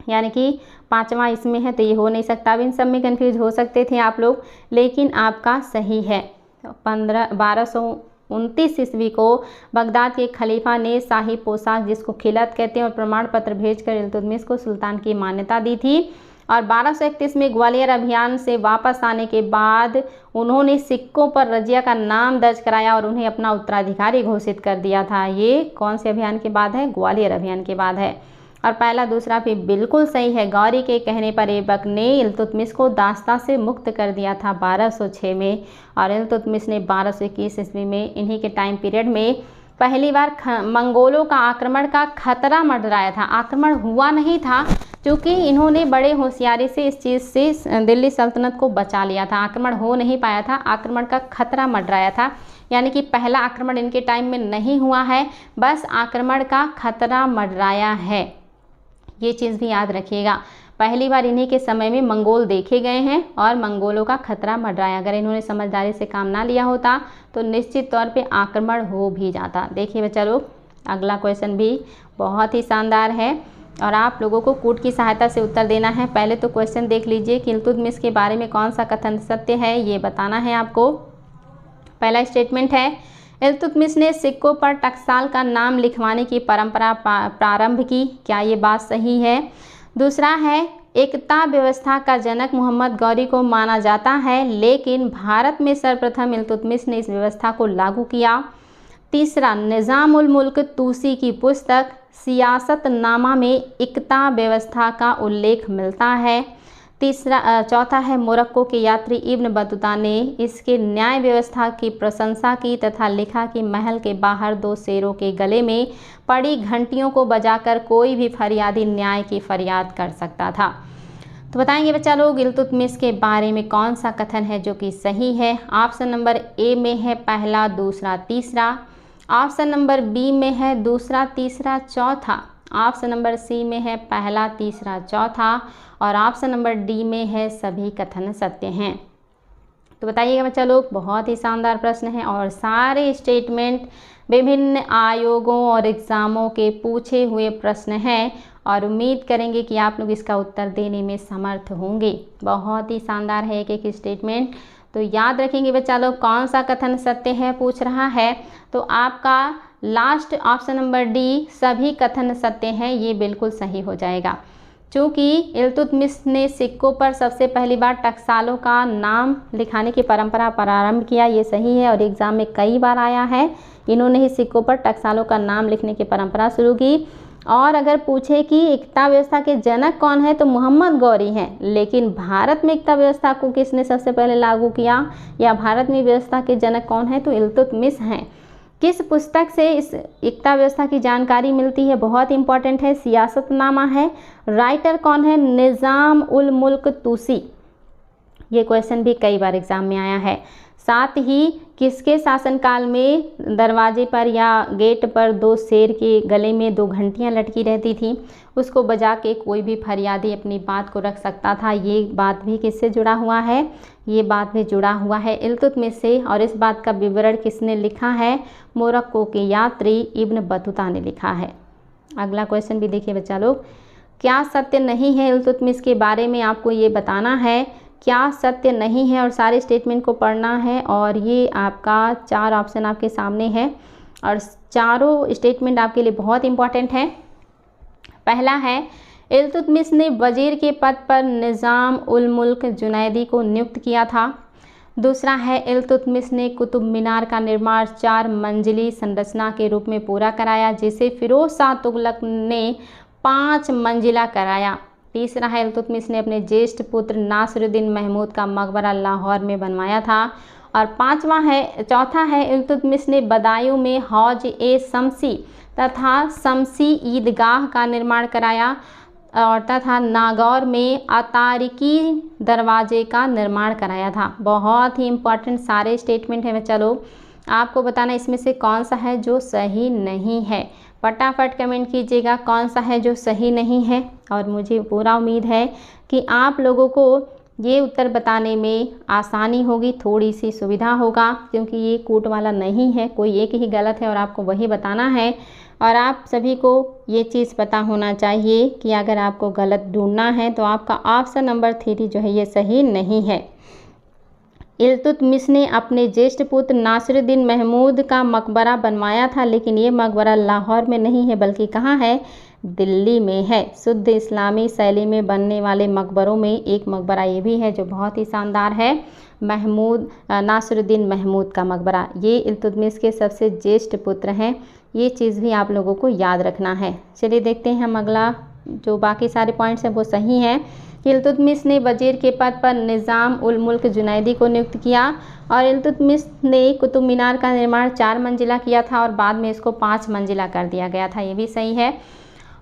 यानी कि पांचवा इसमें है तो ये हो नहीं सकता। अब इन सब में कंफ्यूज हो सकते थे आप लोग, लेकिन आपका सही है। 1229 ईस्वी को बगदाद के खलीफा ने शाही पोशाक, जिसको खिलअत कहते हैं, और प्रमाण पत्र भेजकर इल्तुतमिश को सुल्तान की मान्यता दी थी। और 1231 में ग्वालियर अभियान से वापस आने के बाद उन्होंने सिक्कों पर रजिया का नाम दर्ज कराया और उन्हें अपना उत्तराधिकारी घोषित कर दिया था। ये कौन से अभियान के बाद है? ग्वालियर अभियान के बाद है। और पहला दूसरा भी बिल्कुल सही है। गौरी के कहने पर ऐबक ने इल्तुतमिश को दास्ता से मुक्त कर दिया था 1206 में, और इल्तुतमिश ने 1221 ईस्वी में इन्हीं के टाइम पीरियड में पहली बार मंगोलों का आक्रमण का खतरा मंडराया था। आक्रमण हुआ नहीं था, क्योंकि इन्होंने बड़े होशियारी से इस चीज़ से दिल्ली सल्तनत को बचा लिया था। आक्रमण हो नहीं पाया था, आक्रमण का खतरा मंडराया था, यानी कि पहला आक्रमण इनके टाइम में नहीं हुआ है, बस आक्रमण का खतरा मंडराया है। ये चीज़ भी याद रखिएगा। पहली बार इन्हीं के समय में मंगोल देखे गए हैं और मंगोलों का खतरा मंडराया। अगर इन्होंने समझदारी से काम ना लिया होता तो निश्चित तौर पे आक्रमण हो भी जाता। देखिए बच्चा लोग, अगला क्वेश्चन भी बहुत ही शानदार है और आप लोगों को कूट की सहायता से उत्तर देना है। पहले तो क्वेश्चन देख लीजिए कि इल्तुतमिश के बारे में कौन सा कथन सत्य है, ये बताना है आपको। पहला स्टेटमेंट है, इल्तुतमिश ने सिक्कों पर टकसाल का नाम लिखवाने की परंपरा प्रारंभ की। क्या ये बात सही है? दूसरा है, एकता व्यवस्था का जनक मोहम्मद गौरी को माना जाता है, लेकिन भारत में सर्वप्रथम इल्तुतमिश ने इस व्यवस्था को लागू किया। तीसरा, निज़ाम उल मुल्क तूसी की पुस्तक सियासतनामा में एकता व्यवस्था का उल्लेख मिलता है। चौथा है, मोरक्को के यात्री इब्न बतूता ने इसके न्याय व्यवस्था की प्रशंसा की तथा लिखा कि महल के बाहर 2 शेरों के गले में पड़ी घंटियों को बजाकर कोई भी फरियादी न्याय की फरियाद कर सकता था। तो बताएंगे बच्चा लोग, इल्तुतमिश के बारे में कौन सा कथन है जो कि सही है? ऑप्शन नंबर ए में है पहला, दूसरा, तीसरा। ऑप्शन नंबर बी में है दूसरा, तीसरा, चौथा। ऑप्शन नंबर सी में है पहला, तीसरा, चौथा और ऑप्शन नंबर डी में है सभी कथन सत्य हैं। तो बताइएगा बच्चा लोग, बहुत ही शानदार प्रश्न है और सारे स्टेटमेंट विभिन्न आयोगों और एग्ज़ामों के पूछे हुए प्रश्न हैं और उम्मीद करेंगे कि आप लोग इसका उत्तर देने में समर्थ होंगे। बहुत ही शानदार है एक एक स्टेटमेंट। तो याद रखेंगे बच्चा लोग, कौन सा कथन सत्य है पूछ रहा है, तो आपका लास्ट ऑप्शन नंबर डी सभी कथन सत्य हैं, ये बिल्कुल सही हो जाएगा। चूँकि इल्तुतमिश ने सिक्कों पर सबसे पहली बार टकसालों का नाम लिखाने की परंपरा प्रारंभ किया, ये सही है और एग्ज़ाम में कई बार आया है। इन्होंने ही सिक्कों पर टकसालों का नाम लिखने की परंपरा शुरू की। और अगर पूछे कि एकता व्यवस्था के जनक कौन है तो मोहम्मद गौरी हैं, लेकिन भारत में एकता व्यवस्था को किसने सबसे पहले लागू किया या भारत में व्यवस्था के जनक कौन है, तो इल्तुतमिश हैं। किस पुस्तक से इस एकता व्यवस्था की जानकारी मिलती है, बहुत इंपॉर्टेंट है, सियासतनामा है। राइटर कौन है, निज़ाम उल मुल्क तूसी। ये क्वेश्चन भी कई बार एग्जाम में आया है। साथ ही किसके शासनकाल में दरवाजे पर या गेट पर 2 शेर के गले में 2 घंटियां लटकी रहती थी, उसको बजा के कोई भी फरियादी अपनी बात को रख सकता था। ये बात भी किससे जुड़ा हुआ है, ये बात भी जुड़ा हुआ है इल्तुतमिश से। और इस बात का विवरण किसने लिखा है, मोरक्को के यात्री इब्न बतूता ने लिखा है। अगला क्वेश्चन भी देखिए बच्चा लोग, क्या सत्य नहीं है इल्तुतमिश के बारे में आपको ये बताना है, क्या सत्य नहीं है और सारे स्टेटमेंट को पढ़ना है। और ये आपका 4 ऑप्शन आपके सामने है और चारों स्टेटमेंट आपके लिए बहुत इंपॉर्टेंट है। पहला है, इल्तुतमिश ने वजीर के पद पर निज़ाम उल मुल्क जुनैदी को नियुक्त किया था। दूसरा है, इल्तुतमिश ने कुतुब मीनार का निर्माण 4 मंजिली संरचना के रूप में पूरा कराया, जिसे फिरोज शाह तुगलक ने 5 मंजिला कराया। तीसरा है, इल्तुतमिश ने अपने ज्येष्ठ पुत्र नासिरुद्दीन महमूद का मकबरा लाहौर में बनवाया था। और चौथा है, इल्तुतमिश ने बदायूं में हौज ए शम्सी तथा शम्सी ईदगाह का निर्माण कराया और तथा नागौर में अतारिकी दरवाजे का निर्माण कराया था। बहुत ही इंपॉर्टेंट सारे स्टेटमेंट हैं। चलो आपको बताना इसमें से कौन सा है जो सही नहीं है। फटाफट कमेंट कीजिएगा कौन सा है जो सही नहीं है। और मुझे पूरा उम्मीद है कि आप लोगों को ये उत्तर बताने में आसानी होगी, थोड़ी सी सुविधा होगा, क्योंकि ये कूट वाला नहीं है, कोई एक ही गलत है और आपको वही बताना है। और आप सभी को ये चीज़ पता होना चाहिए कि अगर आपको गलत ढूंढना है तो आपका ऑप्शन नंबर 3 जो है ये सही नहीं है। इल्तुतमिश ने अपने ज्येष्ठ पुत्र नासिरुद्दीन महमूद का मकबरा बनवाया था, लेकिन ये मकबरा लाहौर में नहीं है बल्कि कहाँ है, दिल्ली में है। शुद्ध इस्लामी शैली में बनने वाले मकबरों में एक मकबरा ये भी है जो बहुत ही शानदार है, नासिरुद्दीन महमूद का मकबरा। ये इल्तुतमिश के सबसे ज्येष्ठ पुत्र हैं, ये चीज़ भी आप लोगों को याद रखना है। चलिए देखते हैं हम अगला, जो बाकी सारे पॉइंट्स हैं वो सही हैं। इल्तुतमिश ने वजीर के पद पर निज़ाम उल मुल्क जुनैदी को नियुक्त किया और इल्तुतमिश ने कुतुब मीनार का निर्माण 4 मंजिला किया था और बाद में इसको 5 मंजिला कर दिया गया था, ये भी सही है।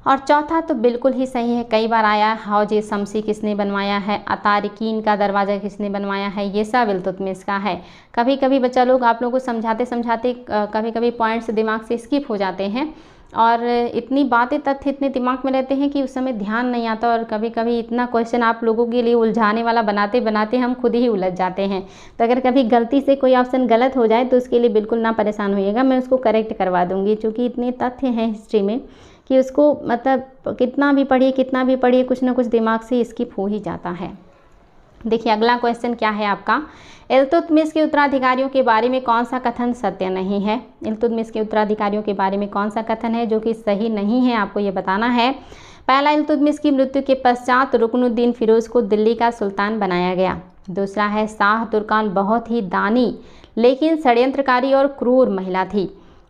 और चौथा तो बिल्कुल ही सही है, कई बार आया, हौज शम्सी किसने बनवाया है, अतारिकीन का दरवाज़ा किसने बनवाया है, ये सब इल्तुतमिश का है। कभी कभी बच्चा लोग आप लोगों को समझाते समझाते कभी कभी पॉइंट्स दिमाग से स्किप हो जाते हैं, और इतनी बातें तथ्य इतने दिमाग में रहते हैं कि उस समय ध्यान नहीं आता, और कभी कभी इतना क्वेश्चन आप लोगों के लिए उलझाने वाला बनाते बनाते हम खुद ही उलझ जाते हैं। तो अगर कभी गलती से कोई ऑप्शन गलत हो जाए तो उसके लिए बिल्कुल ना परेशान होइएगा, मैं उसको करेक्ट करवा दूँगी, क्योंकि इतने तथ्य हैं हिस्ट्री में कि उसको मतलब कितना भी पढ़िए कुछ ना कुछ दिमाग से स्किप हो ही जाता है। देखिए अगला क्वेश्चन क्या है आपका, इल्तुतमिश के उत्तराधिकारियों के बारे में कौन सा कथन सत्य नहीं है। इल्तुतमिश के उत्तराधिकारियों के बारे में कौन सा कथन है जो कि सही नहीं है, आपको ये बताना है। पहला, इल्तुतमिश की मृत्यु के पश्चात रुकनुद्दीन फिरोज को दिल्ली का सुल्तान बनाया गया। दूसरा है, शाह तुर्कान बहुत ही दानी लेकिन षड्यंत्रकारी और क्रूर महिला थी।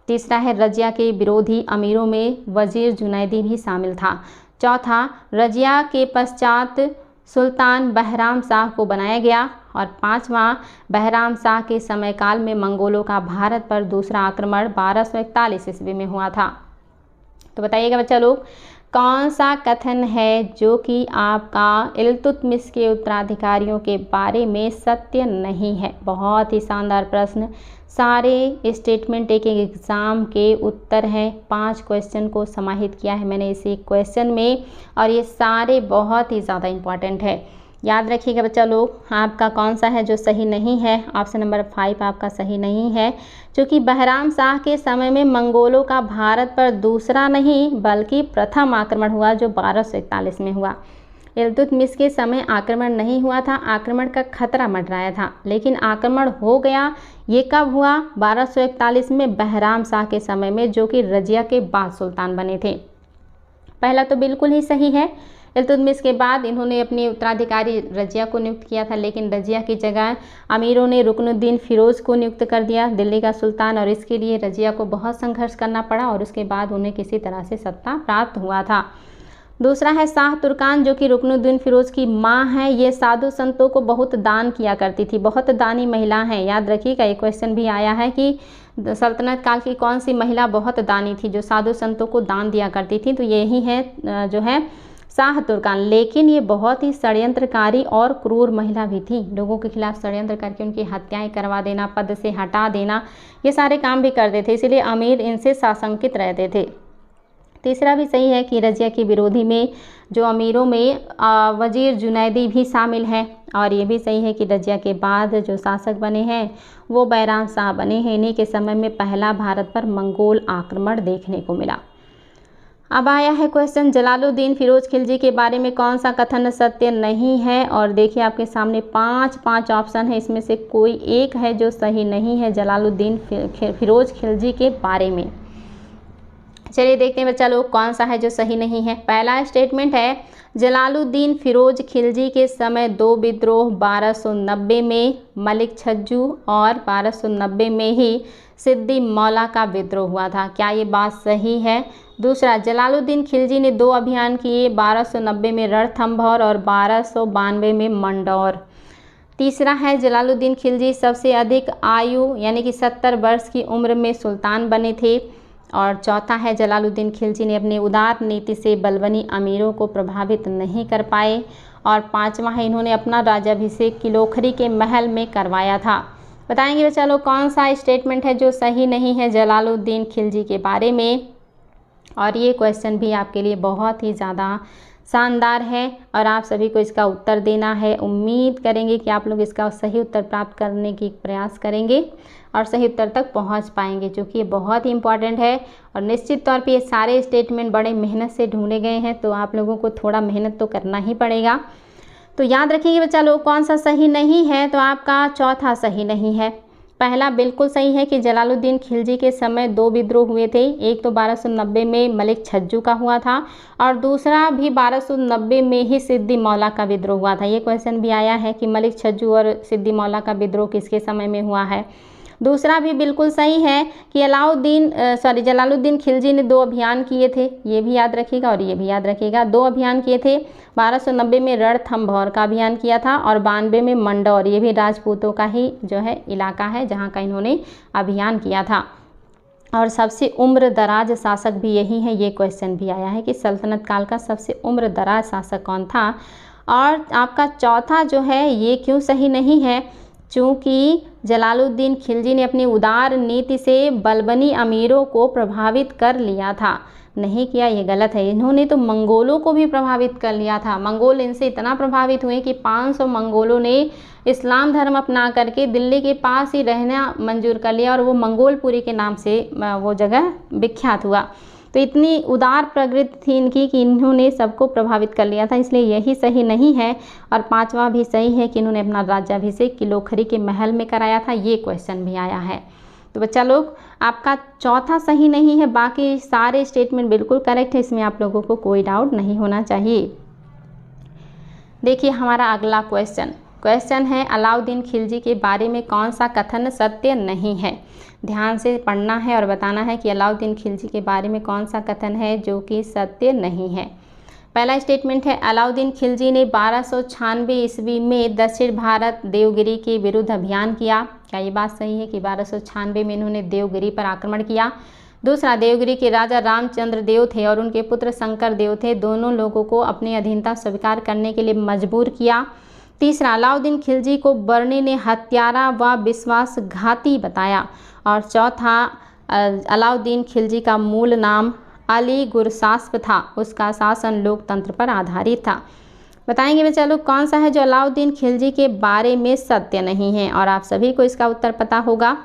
तीसरा है, रजिया के विरोधी अमीरों में वजीर जुनैदी भी शामिल था। चौथा, रजिया के पश्चात सुल्तान बहराम शाह को बनाया गया। और पांचवा, बहराम शाह के समयकाल में मंगोलों का भारत पर दूसरा आक्रमण 1241 ईस्वी में हुआ था। तो बताइएगा बच्चा लोग, कौन सा कथन है जो कि आपका इल्तुतमिश के उत्तराधिकारियों के बारे में सत्य नहीं है। बहुत ही शानदार प्रश्न, सारे स्टेटमेंट एक एग्ज़ाम के उत्तर हैं। 5 क्वेश्चन को समाहित किया है मैंने इसी क्वेश्चन में, और ये सारे बहुत ही ज़्यादा इम्पॉर्टेंट है। याद रखिएगा बच्चा लोग, आपका कौन सा है जो सही नहीं है। ऑप्शन नंबर 5 आपका सही नहीं है, क्योंकि बहराम शाह के समय में मंगोलों का भारत पर दूसरा नहीं बल्कि प्रथम आक्रमण हुआ, जो 1241 में हुआ। इल्तुतमिश के समय आक्रमण नहीं हुआ था, आक्रमण का खतरा मंडराया था, लेकिन आक्रमण हो गया। ये कब हुआ? 1241 में, बहराम शाह के समय में, जो कि रजिया के बाद सुल्तान बने थे। पहला तो बिल्कुल ही सही है। इल्तुतमिश के बाद इन्होंने अपने उत्तराधिकारी रजिया को नियुक्त किया था, लेकिन रजिया की जगह अमीरों ने रुकनुद्दीन फिरोज को नियुक्त कर दिया दिल्ली का सुल्तान, और इसके लिए रजिया को बहुत संघर्ष करना पड़ा और उसके बाद उन्हें किसी तरह से सत्ता प्राप्त हुआ था। दूसरा है, शाह तुर्कान जो कि रुकनुद्दीन फिरोज की माँ है, ये साधु संतों को बहुत दान किया करती थी, बहुत दानी महिला है। याद रखिएगा, एक क्वेश्चन भी आया है कि सल्तनत काल की कौन सी महिला बहुत दानी थी जो साधु संतों को दान दिया करती थी, तो यही है जो है शाह तुर्कान। लेकिन ये बहुत ही षड्यंत्रकारी और क्रूर महिला भी थी, लोगों के खिलाफ षड्यंत्र करके उनकी हत्याएं करवा देना, पद से हटा देना, ये सारे काम भी करते थे, इसलिए अमीर इनसे साशंकित रहते थे। तीसरा भी सही है कि रजिया के विरोधी में जो अमीरों में वजीर जुनैदी भी शामिल हैं, और ये भी सही है कि रजिया के बाद जो शासक बने हैं वो बैराम शाह बने हैं। इन्हीं के समय में पहला भारत पर मंगोल आक्रमण देखने को मिला। अब आया है क्वेश्चन, जलालुद्दीन फिरोज खिलजी के बारे में कौन सा कथन सत्य नहीं है। और देखिए आपके सामने 5 ऑप्शन है, इसमें से कोई एक है जो सही नहीं है जलालुद्दीन फिरोज खिलजी के बारे में। चलिए देखते हैं बच्चा लोग कौन सा है जो सही नहीं है। पहला स्टेटमेंट है, जलालुद्दीन फिरोज खिलजी के समय 2 विद्रोह 1290 में मलिक छज्जू और 1290 में ही सिद्दी मौला का विद्रोह हुआ था। क्या ये बात सही है? दूसरा, जलालुद्दीन खिलजी ने 2 अभियान किए, 1290 में रणथंभौर और 1292 में मंडौर। तीसरा है, जलालुद्दीन खिलजी सबसे अधिक आयु यानी कि 70 वर्ष की उम्र में सुल्तान बने थे। और चौथा है, जलालुद्दीन खिलजी ने अपनी उदार नीति से बलबनी अमीरों को प्रभावित नहीं कर पाए। और पांचवा है, इन्होंने अपना राज्याभिषेक किलोखरी के महल में करवाया था। बताएंगे बच्चा लोग कौन सा स्टेटमेंट है जो सही नहीं है जलालुद्दीन खिलजी के बारे में। और ये क्वेश्चन भी आपके लिए बहुत ही ज़्यादा शानदार है और आप सभी को इसका उत्तर देना है। उम्मीद करेंगे कि आप लोग इसका सही उत्तर प्राप्त करने की प्रयास करेंगे और सही उत्तर तक पहुंच पाएंगे, क्योंकि ये बहुत ही इम्पॉर्टेंट है। और निश्चित तौर पे ये सारे स्टेटमेंट बड़े मेहनत से ढूंढे गए हैं, तो आप लोगों को थोड़ा मेहनत तो करना ही पड़ेगा। तो याद रखिएगा बच्चा लोग कौन सा सही नहीं है, तो आपका चौथा सही नहीं है। पहला बिल्कुल सही है कि जलालुद्दीन खिलजी के समय 2 विद्रोह हुए थे, एक तो 1290 में मलिक छज्जू का हुआ था और दूसरा भी 1290 में ही सिद्दी मौला का विद्रोह हुआ था। ये क्वेश्चन भी आया है कि मलिक छज्जू और सिद्दी मौला का विद्रोह किसके समय में हुआ है। दूसरा भी बिल्कुल सही है कि जलालुद्दीन खिलजी ने 2 अभियान किए थे, ये भी याद रखिएगा और ये भी याद रखिएगा। 2 अभियान किए थे, 1290 में रणथंभौर का अभियान किया था और 92 में मंडौर, ये भी राजपूतों का ही जो है इलाका है जहाँ का इन्होंने अभियान किया था। और सबसे उम्र दराज शासक भी यही है। ये क्वेश्चन भी आया है कि सल्तनत काल का सबसे उम्र दराज शासक कौन था। और आपका चौथा जो है ये क्यों सही नहीं है, चूँकि जलालुद्दीन खिलजी ने अपनी उदार नीति से बलबनी अमीरों को प्रभावित कर लिया था। नहीं किया, ये गलत है। इन्होंने तो मंगोलों को भी प्रभावित कर लिया था। मंगोल इनसे इतना प्रभावित हुए कि 500 मंगोलों ने इस्लाम धर्म अपना करके दिल्ली के पास ही रहना मंजूर कर लिया और वो मंगोलपुरी के नाम से वो जगह विख्यात हुआ। तो इतनी उदार प्रवृत्ति थी इनकी कि इन्होंने सबको प्रभावित कर लिया था, इसलिए यही सही नहीं है। और 5वां भी सही है कि इन्होंने अपना राज्याभिषेक किलोखरी के महल में कराया था। ये क्वेश्चन भी आया है। तो बच्चा लोग आपका चौथा सही नहीं है, बाकी सारे स्टेटमेंट बिल्कुल करेक्ट है, इसमें आप लोगों को कोई डाउट नहीं होना चाहिए। देखिए हमारा अगला क्वेश्चन है अलाउद्दीन खिलजी के बारे में कौन सा कथन सत्य नहीं है। ध्यान से पढ़ना है और बताना है कि अलाउद्दीन खिलजी के बारे में कौन सा कथन है जो कि सत्य नहीं है। पहला स्टेटमेंट है अलाउद्दीन खिलजी ने 1296 ईस्वी में दक्षिण भारत देवगिरी के विरुद्ध अभियान किया। क्या ये बात सही है कि 1296 में इन्होंने देवगिरी पर आक्रमण किया। दूसरा, देवगिरी के राजा रामचंद्र देव थे और उनके पुत्र शंकर देव थे, दोनों लोगों को अपनी अधीनता स्वीकार करने के लिए मजबूर किया। तीसरा, अलाउद्दीन खिलजी को बर्नी ने हत्यारा व विश्वासघाती बताया। और चौथा, अलाउद्दीन खिलजी का मूल नाम अली गुरसास्प था, उसका शासन लोकतंत्र पर आधारित था। बताएंगे बच्चा लोग कौन सा है जो अलाउद्दीन खिलजी के बारे में सत्य नहीं है। और आप सभी को इसका उत्तर पता होगा,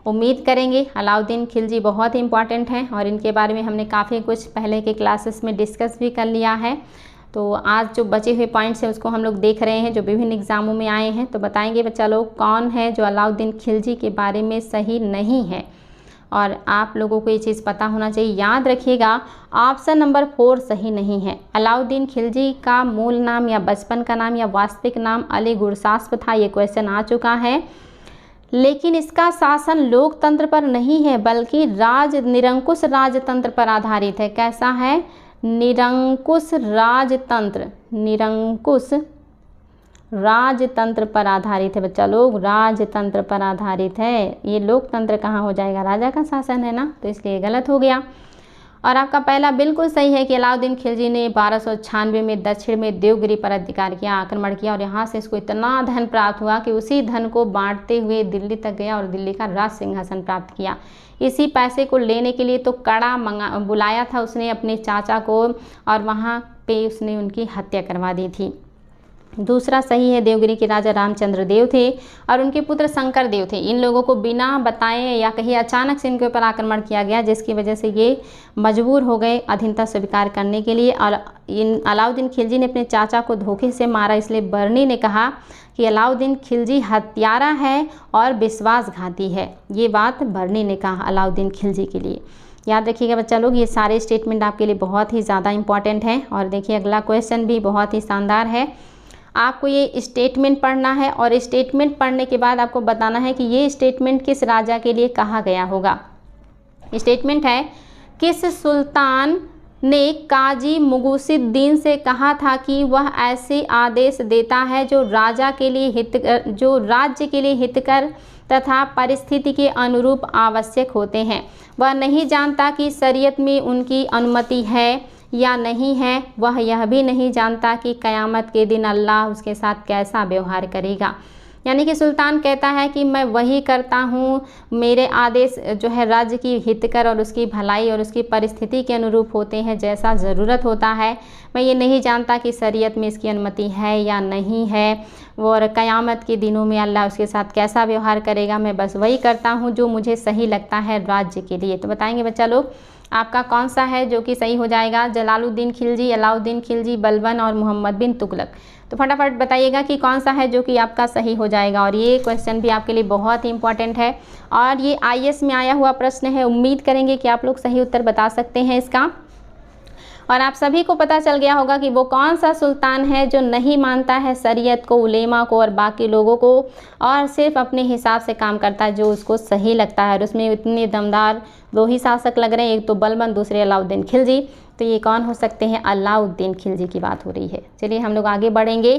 उम्मीद करेंगे। अलाउद्दीन खिलजी बहुत ही इंपॉर्टेंट हैं और इनके बारे में हमने काफ़ी कुछ पहले के क्लासेस में डिस्कस भी कर लिया है। तो आज जो बचे हुए पॉइंट्स हैं उसको हम लोग देख रहे हैं जो विभिन्न एग्जामों में आए हैं। तो बताएंगे बच्चा लोग कौन है जो अलाउद्दीन खिलजी के बारे में सही नहीं है। और आप लोगों को ये चीज़ पता होना चाहिए, याद रखिएगा ऑप्शन नंबर 4 सही नहीं है। अलाउद्दीन खिलजी का मूल नाम या बचपन का नाम या वास्तविक नाम अली गुरसास्प था, ये क्वेश्चन आ चुका है। लेकिन इसका शासन लोकतंत्र पर नहीं है बल्कि निरंकुश राजतंत्र पर आधारित है। कैसा है? निरंकुश राजतंत्र पर आधारित है बच्चा लोग, राजतंत्र पर आधारित है। ये लोकतंत्र कहाँ हो जाएगा, राजा का शासन है ना, तो इसलिए गलत हो गया। और आपका पहला बिल्कुल सही है कि अलाउद्दीन खिलजी ने 1296 में दक्षिण में देवगिरी पर अधिकार किया, आक्रमण किया और यहाँ से इसको इतना धन प्राप्त हुआ कि उसी धन को बांटते हुए दिल्ली तक गया और दिल्ली का राज सिंहासन प्राप्त किया। इसी पैसे को लेने के लिए तो कड़ा बुलाया था उसने अपने चाचा को और वहाँ पे उसने उनकी हत्या करवा दी थी। दूसरा सही है, देवगिरी के राजा रामचंद्र देव थे और उनके पुत्र शंकर देव थे। इन लोगों को बिना बताए या कहीं अचानक से इनके ऊपर आक्रमण किया गया, जिसकी वजह से ये मजबूर हो गए अधीनता स्वीकार करने के लिए। और अलाउद्दीन खिलजी ने अपने चाचा को धोखे से मारा, इसलिए बर्नी ने कहा कि अलाउद्दीन खिलजी हत्यारा है और विश्वासघाती है। ये बात बर्नी ने कहा अलाउद्दीन खिलजी के लिए। याद रखिएगा बच्चा लोग, ये सारे स्टेटमेंट आपके लिए बहुत ही ज़्यादा इंपॉर्टेंट हैं। और देखिए अगला क्वेश्चन भी बहुत ही शानदार है। आपको ये स्टेटमेंट पढ़ना है और स्टेटमेंट पढ़ने के बाद आपको बताना है कि ये स्टेटमेंट किस राजा के लिए कहा गया होगा। स्टेटमेंट है, किस सुल्तान ने काजी मुगुसिद्दीन से कहा था कि वह ऐसे आदेश देता है जो राज्य के लिए हितकर तथा परिस्थिति के अनुरूप आवश्यक होते हैं। वह नहीं जानता कि शरीयत में उनकी अनुमति है या नहीं है। वह यह भी नहीं जानता कि क़यामत के दिन अल्लाह उसके साथ कैसा व्यवहार करेगा। यानी कि सुल्तान कहता है कि मैं वही करता हूँ, मेरे आदेश जो है राज्य की हितकर और उसकी भलाई और उसकी परिस्थिति के अनुरूप होते हैं, जैसा ज़रूरत होता है। मैं ये नहीं जानता कि शरीयत में इसकी अनुमति है या नहीं है और क़यामत के दिनों में अल्लाह उसके साथ कैसा व्यवहार करेगा। मैं बस वही करता हूँ जो मुझे सही लगता है राज्य के लिए। तो बताएंगे बच्चा लोग आपका कौन सा है जो कि सही हो जाएगा। जलालुद्दीन खिलजी, अलाउद्दीन खिलजी, बलबन और मोहम्मद बिन तुगलक। तो फटाफट बताइएगा कि कौन सा है जो कि आपका सही हो जाएगा। और ये क्वेश्चन भी आपके लिए बहुत ही इंपॉर्टेंट है और ये IAS में आया हुआ प्रश्न है। उम्मीद करेंगे कि आप लोग सही उत्तर बता सकते हैं इसका। और आप सभी को पता चल गया होगा कि वो कौन सा सुल्तान है जो नहीं मानता है शरीयत को, उलेमा को और बाकी लोगों को, और सिर्फ अपने हिसाब से काम करता है जो उसको सही लगता है। और उसमें इतने दमदार 2 ही शासक लग रहे हैं, एक तो बलबन, दूसरे अलाउद्दीन खिलजी। तो ये कौन हो सकते हैं? अलाउद्दीन खिलजी की बात हो रही है। चलिए हम लोग आगे बढ़ेंगे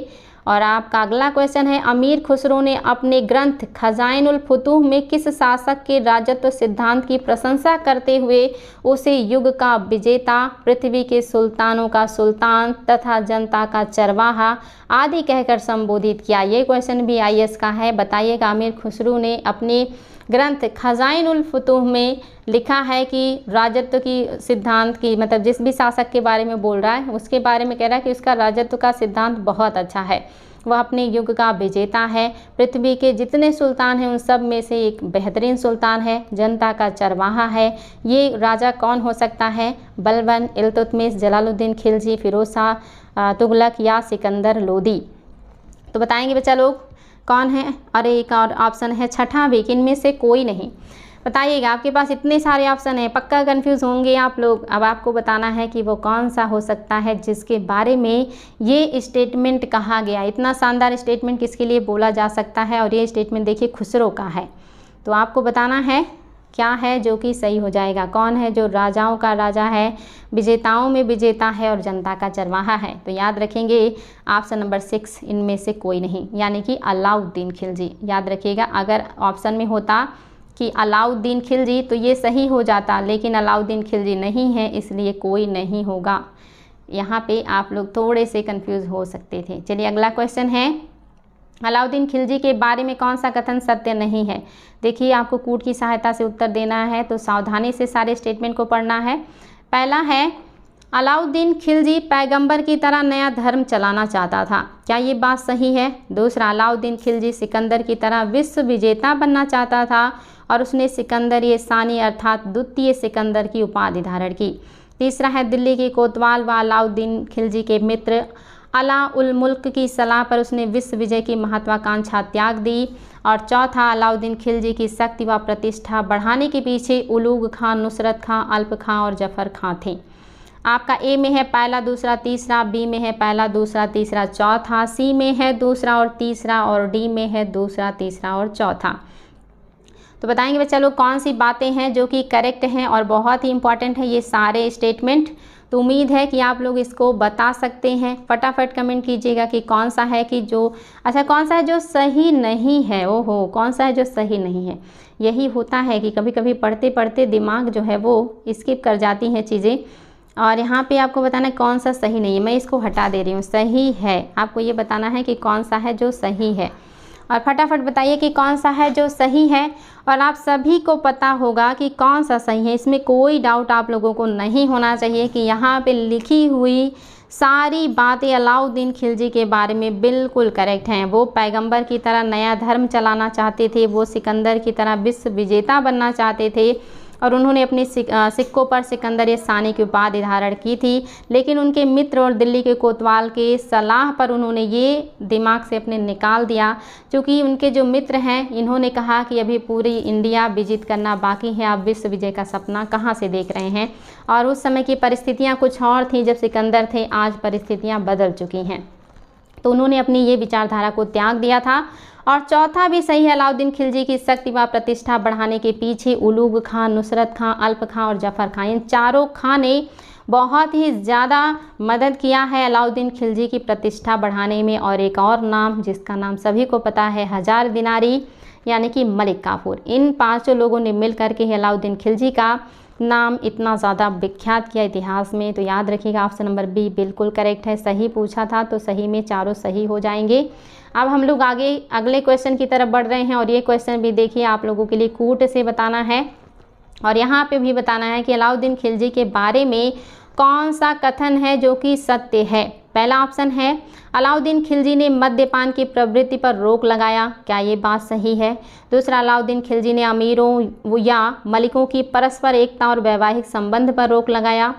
और आपका अगला क्वेश्चन है, अमीर खुसरो ने अपने ग्रंथ खजाइनुल फुतूह में किस शासक के राजत्व सिद्धांत की प्रशंसा करते हुए उसे युग का विजेता, पृथ्वी के सुल्तानों का सुल्तान तथा जनता का चरवाहा आदि कहकर संबोधित किया? ये क्वेश्चन भी IAS का है। बताइएगा, अमीर खुसरो ने अपने ग्रंथ खजाइनुल फुतूह में लिखा है कि राजत्व की सिद्धांत की, मतलब जिस भी शासक के बारे में बोल रहा है उसके बारे में कह रहा है कि उसका राजत्व का सिद्धांत बहुत अच्छा है, वह अपने युग का विजेता है, पृथ्वी के जितने सुल्तान हैं उन सब में से एक बेहतरीन सुल्तान है, जनता का चरवाहा है। ये राजा कौन हो सकता है? बलबन, इल्तुतमिश, जलालुद्दीन खिलजी, फिरोज शाह तुगलक या सिकंदर लोदी? तो बताएंगे बच्चा लोग कौन है? और एक और ऑप्शन है छठा भी, इनमें से कोई नहीं। बताइएगा, आपके पास इतने सारे ऑप्शन हैं, पक्का कंफ्यूज होंगे आप लोग। अब आपको बताना है कि वो कौन सा हो सकता है जिसके बारे में ये स्टेटमेंट कहा गया। इतना शानदार स्टेटमेंट किसके लिए बोला जा सकता है? और ये स्टेटमेंट देखिए खुसरो का है। तो आपको बताना है क्या है जो कि सही हो जाएगा। कौन है जो राजाओं का राजा है, विजेताओं में विजेता है और जनता का चरवाहा है? तो याद रखेंगे ऑप्शन नंबर 6, इनमें से कोई नहीं, यानी कि अलाउद्दीन खिलजी। याद रखिएगा, अगर ऑप्शन में होता कि अलाउद्दीन खिलजी तो ये सही हो जाता, लेकिन अलाउद्दीन खिलजी नहीं है, इसलिए कोई नहीं होगा। यहाँ पे आप लोग थोड़े से कंफ्यूज हो सकते थे। चलिए अगला क्वेश्चन है, अलाउद्दीन खिलजी के बारे में कौन सा कथन सत्य नहीं है? देखिए, आपको कूट की सहायता से उत्तर देना है, तो सावधानी से सारे स्टेटमेंट को पढ़ना है। पहला है, अलाउद्दीन खिलजी पैगंबर की तरह नया धर्म चलाना चाहता था, क्या ये बात सही है? दूसरा, अलाउद्दीन खिलजी सिकंदर की तरह विश्व विजेता बनना चाहता था और उसने सिकंदर सानी अर्थात द्वितीय सिकंदर की उपाधि धारण की। तीसरा है, दिल्ली के कोतवाल व अलाउद्दीन खिलजी के मित्र अला उल मुल्क की सलाह पर उसने विश्व विजय की महत्वाकांक्षा त्याग दी। और चौथा, अलाउद्दीन खिलजी की शक्ति व प्रतिष्ठा बढ़ाने के पीछे उलूग खां, नुसरत खां, अल्प खां और जफर खां थे। आपका ए में है पहला दूसरा तीसरा, बी में है पहला दूसरा तीसरा चौथा, सी में है दूसरा और तीसरा और डी में है दूसरा तीसरा और चौथा। तो बताएंगे बच्चा लोग कौन सी बातें हैं जो कि करेक्ट हैं और बहुत ही इंपॉर्टेंट है ये सारे स्टेटमेंट। तो उम्मीद है कि आप लोग इसको बता सकते हैं। फटाफट कमेंट कीजिएगा कि कौन सा है कि जो अच्छा, कौन सा है जो सही नहीं है। ओहो, कौन सा है जो सही नहीं है? यही होता है कि कभी कभी पढ़ते पढ़ते दिमाग जो है वो स्किप कर जाती हैं चीज़ें, और यहाँ पे आपको बताना है कौन सा सही नहीं है। मैं इसको हटा दे रही हूँ, सही है। आपको ये बताना है कि कौन सा है जो सही है, और फटाफट बताइए कि कौन सा है जो सही है। और आप सभी को पता होगा कि कौन सा सही है, इसमें कोई डाउट आप लोगों को नहीं होना चाहिए कि यहाँ पे लिखी हुई सारी बातें अलाउद्दीन खिलजी के बारे में बिल्कुल करेक्ट हैं। वो पैगंबर की तरह नया धर्म चलाना चाहते थे, वो सिकंदर की तरह विश्व विजेता बनना चाहते थे, और उन्होंने अपने सिक्कों पर सिकंदर सानी की उपाधि धारण की थी। लेकिन उनके मित्र और दिल्ली के कोतवाल के सलाह पर उन्होंने ये दिमाग से अपने निकाल दिया, क्योंकि उनके जो मित्र हैं इन्होंने कहा कि अभी पूरी इंडिया विजित करना बाकी है, आप विश्व विजय का सपना कहाँ से देख रहे हैं। और उस समय की परिस्थितियाँ कुछ और थीं जब सिकंदर थे, आज परिस्थितियाँ बदल चुकी हैं। तो उन्होंने अपनी ये विचारधारा को त्याग दिया था। और चौथा भी सही है, अलाउद्दीन खिलजी की शक्ति व प्रतिष्ठा बढ़ाने के पीछे उलूग खां, नुसरत खां, अल्प खां और जफर खां, इन चारों खां ने बहुत ही ज़्यादा मदद किया है अलाउद्दीन खिलजी की प्रतिष्ठा बढ़ाने में। और एक और नाम जिसका नाम सभी को पता है, हजार दिनारी यानी कि मलिक काफूर। इन पांचों लोगों ने मिल करके अलाउद्दीन खिलजी का नाम इतना ज़्यादा विख्यात किया इतिहास में। तो याद रखिएगा ऑप्शन नंबर बी बिल्कुल करेक्ट है। सही पूछा था तो सही में चारों सही हो जाएंगे। अब हम लोग आगे अगले क्वेश्चन की तरफ बढ़ रहे हैं, और ये क्वेश्चन भी देखिए आप लोगों के लिए कूट से बताना है, और यहाँ पे भी बताना है कि अलाउद्दीन खिलजी के बारे में कौन सा कथन है जो कि सत्य है। पहला ऑप्शन है, अलाउद्दीन खिलजी ने मद्यपान की प्रवृत्ति पर रोक लगाया, क्या ये बात सही है? दूसरा, अलाउद्दीन खिलजी ने अमीरों या मलिकों की परस्पर एकता और वैवाहिक संबंध पर रोक लगाया।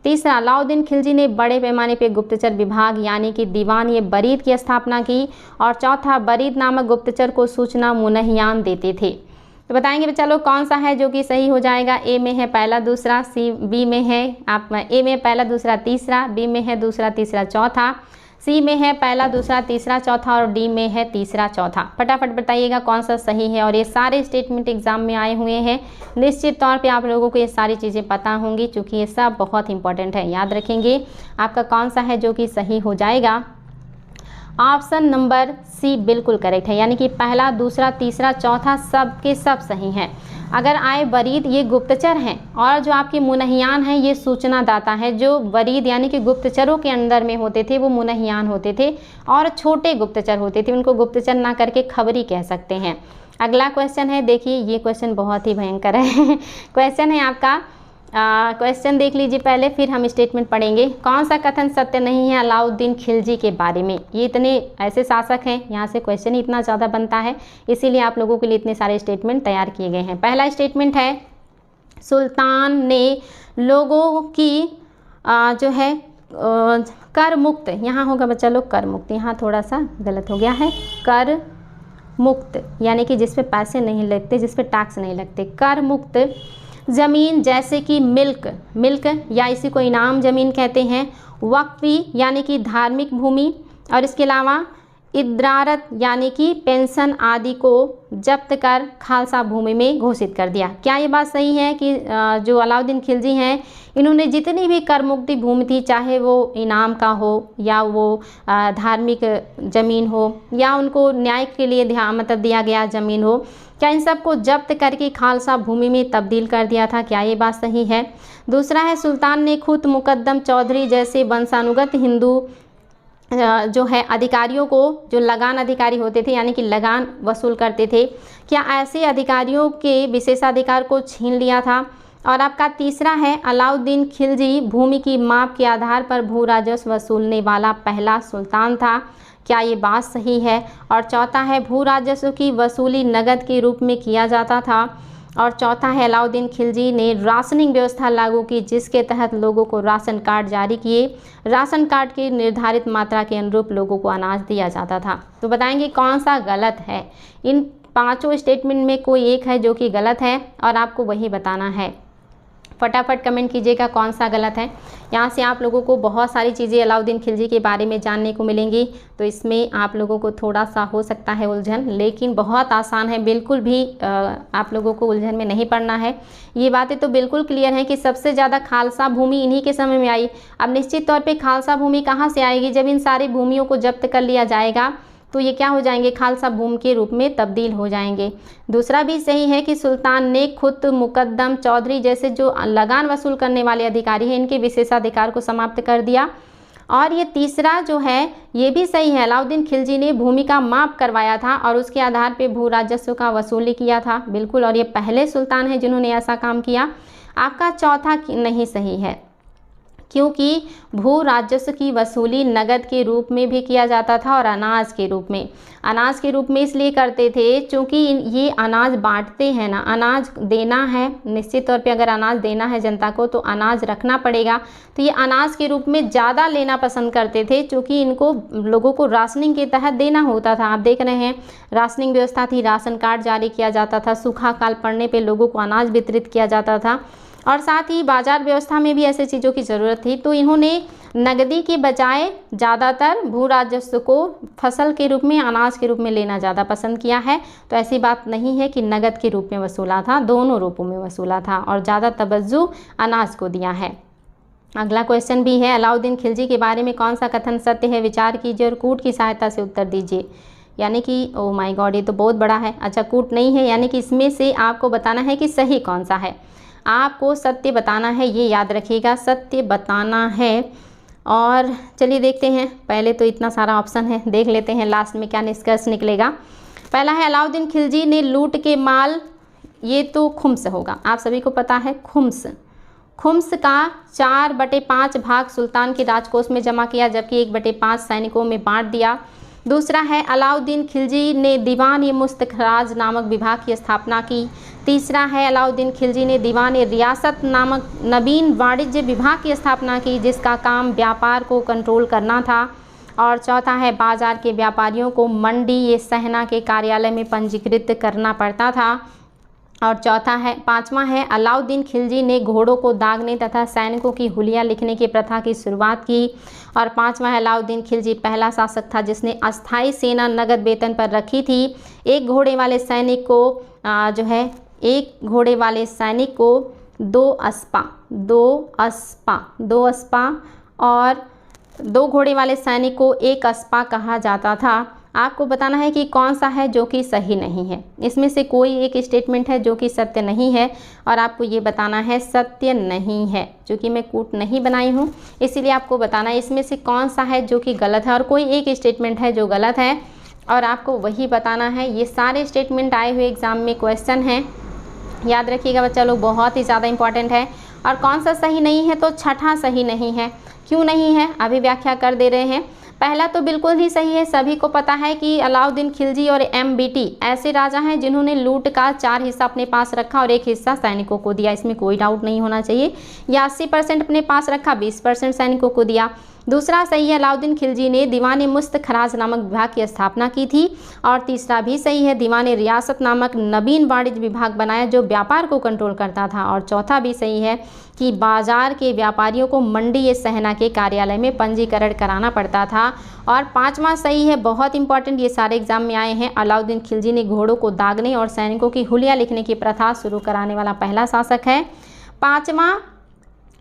तीसरा, अलाउद्दीन खिलजी ने बड़े पैमाने पर गुप्तचर विभाग यानी कि दीवान बरीद की स्थापना की। और चौथा, बरीद नामक गुप्तचर को सूचना मुनहियान देते थे। तो बताएंगे बच्चा लोग कौन सा है जो कि सही हो जाएगा। ए में है पहला दूसरा, बी में है ए में पहला दूसरा तीसरा, बी में है दूसरा तीसरा चौथा, सी में है पहला दूसरा तीसरा चौथा और डी में है तीसरा चौथा। फटाफट बताइएगा कौन सा सही है। और ये सारे स्टेटमेंट एग्जाम में आए हुए हैं, निश्चित तौर पे आप लोगों को ये सारी चीज़ें पता होंगी, क्योंकि ये सब बहुत इंपॉर्टेंट है। याद रखेंगे आपका कौन सा है जो कि सही हो जाएगा। ऑप्शन नंबर सी बिल्कुल करेक्ट है, यानी कि पहला, दूसरा, तीसरा, चौथा सब के सब सही हैं। अगर आए वरीद, ये गुप्तचर हैं, और जो आपके मुनहियान हैं ये सूचनादाता हैं। जो वरीद यानी कि गुप्तचरों के अंदर में होते थे वो मुनहियान होते थे, और छोटे गुप्तचर होते थे, उनको गुप्तचर ना करके खबरी कह सकते हैं। अगला क्वेश्चन है, देखिए ये क्वेश्चन बहुत ही भयंकर है क्वेश्चन है आपका, क्वेश्चन देख लीजिए पहले, फिर हम स्टेटमेंट पढ़ेंगे। कौन सा कथन सत्य नहीं है अलाउद्दीन खिलजी के बारे में? ये इतने ऐसे शासक हैं, यहाँ से क्वेश्चन ही इतना ज़्यादा बनता है, इसीलिए आप लोगों के लिए इतने सारे स्टेटमेंट तैयार किए गए हैं। पहला स्टेटमेंट है, सुल्तान ने लोगों की जो है कर मुक्त, यहाँ होगा बच्चा लोग कर मुक्त, यहाँ थोड़ा सा गलत हो गया है, कर मुक्त यानी कि जिस पे पैसे नहीं लगते, जिस पे टैक्स नहीं लगते, कर मुक्त ज़मीन जैसे कि मिल्क या इसी को इनाम ज़मीन कहते हैं, वक्फी यानी कि धार्मिक भूमि, और इसके अलावा इद्रारत यानी कि पेंशन आदि को जब्त कर खालसा भूमि में घोषित कर दिया। क्या ये बात सही है कि जो अलाउद्दीन खिलजी हैं इन्होंने जितनी भी कर मुक्ति भूमि थी, चाहे वो इनाम का हो या वो धार्मिक ज़मीन हो या उनको न्याय के लिए मतलब दिया गया ज़मीन हो, क्या इन सबको जब्त करके खालसा भूमि में तब्दील कर दिया था? क्या ये बात सही है? दूसरा है, सुल्तान ने खुद मुकद्दम चौधरी जैसे वंशानुगत हिंदू जो है अधिकारियों को, जो लगान अधिकारी होते थे यानी कि लगान वसूल करते थे, क्या ऐसे अधिकारियों के विशेषाधिकार को छीन लिया था? और आपका तीसरा है, अलाउद्दीन खिलजी भूमि की माप के आधार पर भू राजस्व वसूलने वाला पहला सुल्तान था। क्या ये बात सही है? और चौथा है, भू राजस्व की वसूली नगद के रूप में किया जाता था। और चौथा है, अलाउद्दीन खिलजी ने राशनिंग व्यवस्था लागू की जिसके तहत लोगों को राशन कार्ड जारी किए, राशन कार्ड की निर्धारित मात्रा के अनुरूप लोगों को अनाज दिया जाता था। तो बताएंगे कौन सा गलत है? इन पांचों स्टेटमेंट में कोई एक है जो कि गलत है और आपको वही बताना है। फटाफट कमेंट कीजिएगा कौन सा गलत है। यहाँ से आप लोगों को बहुत सारी चीज़ें अलाउद्दीन खिलजी के बारे में जानने को मिलेंगी, तो इसमें आप लोगों को थोड़ा सा हो सकता है उलझन, लेकिन बहुत आसान है, बिल्कुल भी आप लोगों को उलझन में नहीं पड़ना है। ये बातें तो बिल्कुल क्लियर हैं कि सबसे ज़्यादा खालसा भूमि इन्हीं के समय में आई। अब निश्चित तौर पर खालसा भूमि कहाँ से आएगी? जब इन सारी भूमियों को जब्त कर लिया जाएगा तो ये क्या हो जाएंगे? खालसा भूमि के रूप में तब्दील हो जाएंगे। दूसरा भी सही है कि सुल्तान ने खुद मुकद्दम चौधरी जैसे जो लगान वसूल करने वाले अधिकारी हैं इनके विशेषाधिकार को समाप्त कर दिया। और ये तीसरा जो है ये भी सही है, अलाउद्दीन खिलजी ने भूमि का माप करवाया था और उसके आधार पर भू राजस्व का वसूली किया था, बिल्कुल, और ये पहले सुल्तान हैं जिन्होंने ऐसा काम किया। आपका चौथा नहीं सही है, क्योंकि भू राजस्व की वसूली नगद के रूप में भी किया जाता था और अनाज के रूप में। अनाज के रूप में इसलिए करते थे क्योंकि ये अनाज बांटते हैं ना, अनाज देना है, निश्चित तौर पे अगर अनाज देना है जनता को तो अनाज रखना पड़ेगा, तो ये अनाज के रूप में ज़्यादा लेना पसंद करते थे क्योंकि इनको लोगों को राशनिंग के तहत देना होता था। आप देख रहे हैं राशनिंग व्यवस्था थी, राशन कार्ड जारी किया जाता था, सूखा काल पड़ने पर लोगों को अनाज वितरित किया जाता था और साथ ही बाजार व्यवस्था में भी ऐसे चीज़ों की ज़रूरत थी। तो इन्होंने नगदी के बजाय ज़्यादातर भू राजस्व को फसल के रूप में, अनाज के रूप में लेना ज़्यादा पसंद किया है। तो ऐसी बात नहीं है कि नगद के रूप में वसूला था, दोनों रूपों में वसूला था और ज़्यादा तवज्जो अनाज को दिया है। अगला क्वेश्चन भी है, अलाउद्दीन खिलजी के बारे में कौन सा कथन सत्य है? विचार कीजिए और कूट की सहायता से उत्तर दीजिए। यानी कि ओ माय गॉड, ये तो बहुत बड़ा है। अच्छा, कूट नहीं है, यानी कि इसमें से आपको बताना है कि सही कौन सा है। आपको सत्य बताना है, ये याद रखिएगा, सत्य बताना है। और चलिए देखते हैं, पहले तो इतना सारा ऑप्शन है, देख लेते हैं लास्ट में क्या निष्कर्ष निकलेगा। पहला है, अलाउद्दीन खिलजी ने लूट के माल, ये तो खुम्स होगा, आप सभी को पता है खुम्स का 4/5 भाग सुल्तान के राजकोष में जमा किया जबकि 1/5 सैनिकों में बांट दिया। दूसरा है, अलाउद्दीन खिलजी ने दीवान-ए-मुस्तखराज नामक विभाग की स्थापना की। तीसरा है, अलाउद्दीन खिलजी ने दीवान-ए-रियासत नामक नवीन वाणिज्य विभाग की स्थापना की जिसका काम व्यापार को कंट्रोल करना था। और चौथा है, बाजार के व्यापारियों को मंडी ये सेना के कार्यालय में पंजीकृत करना पड़ता था। और पांचवा है, अलाउद्दीन खिलजी ने घोड़ों को दागने तथा सैनिकों की हुलिया लिखने की प्रथा की शुरुआत की। और पांचवा है, अलाउद्दीन खिलजी पहला शासक था जिसने अस्थाई सेना नगद वेतन पर रखी थी। एक घोड़े वाले सैनिक को 2 अस्पा और 2 घोड़े वाले सैनिक को एक अस्पा कहा जाता था। आपको बताना है कि कौन सा है जो कि सही नहीं है। इसमें से कोई एक स्टेटमेंट है जो कि सत्य नहीं है और आपको ये बताना है सत्य नहीं है। चूँकि मैं कूट नहीं बनाई हूँ इसीलिए आपको बताना है इसमें से कौन सा है जो कि गलत है और कोई एक स्टेटमेंट है जो गलत है और आपको वही बताना है। ये सारे स्टेटमेंट आए हुए एग्ज़ाम में क्वेश्चन हैं, याद रखिएगा बच्चा लोग, बहुत ही ज़्यादा इंपॉर्टेंट है। और कौन सा सही नहीं है, तो छठा सही नहीं है। क्यों नहीं है अभी व्याख्या कर दे रहे हैं। पहला तो बिल्कुल ही सही है, सभी को पता है कि अलाउद्दीन खिलजी और MBT ऐसे राजा हैं जिन्होंने लूट का 4 हिस्सा अपने पास रखा और 1 हिस्सा सैनिकों को दिया। इसमें कोई डाउट नहीं होना चाहिए। या 80% अपने पास रखा, 20% सैनिकों को दिया। दूसरा सही है, अलाउद्दीन खिलजी ने दीवान मुस्त खराज नामक विभाग की स्थापना की थी। और तीसरा भी सही है, दीवान रियासत नामक नवीन वाणिज्य विभाग बनाया जो व्यापार को कंट्रोल करता था। और चौथा भी सही है कि बाजार के व्यापारियों को मंडी सहना के कार्यालय में पंजीकरण कराना पड़ता था। और पांचवा सही है, बहुत इंपॉर्टेंट, ये सारे एग्जाम में आए हैं, अलाउद्दीन खिलजी ने घोड़ों को दागने और सैनिकों की हुलिया लिखने की प्रथा शुरू कराने वाला पहला शासक है। पांचवा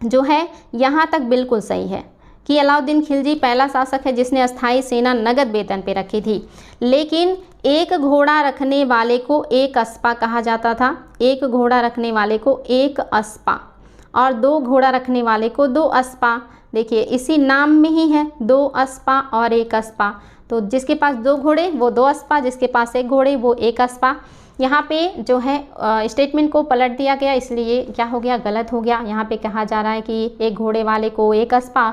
जो है यहाँ तक बिल्कुल सही है कि अलाउद्दीन खिलजी पहला शासक है जिसने अस्थाई सेना नगद वेतन पे रखी थी। लेकिन एक घोड़ा रखने वाले को एक अस्पा कहा जाता था, एक घोड़ा रखने वाले को एक अस्पा और 2 घोड़ा रखने वाले को 2 अस्पा। देखिए इसी नाम में ही है 2 अस्पा और 1 अस्पा। तो जिसके पास 2 घोड़े वो 2 अस्पा, जिसके पास 1 घोड़े वो 1 अस्पा। यहाँ पे जो है स्टेटमेंट को पलट दिया गया, इसलिए क्या हो गया, गलत हो गया। यहाँ पे कहा जा रहा है कि 1 घोड़े वाले को 1 अस्पा,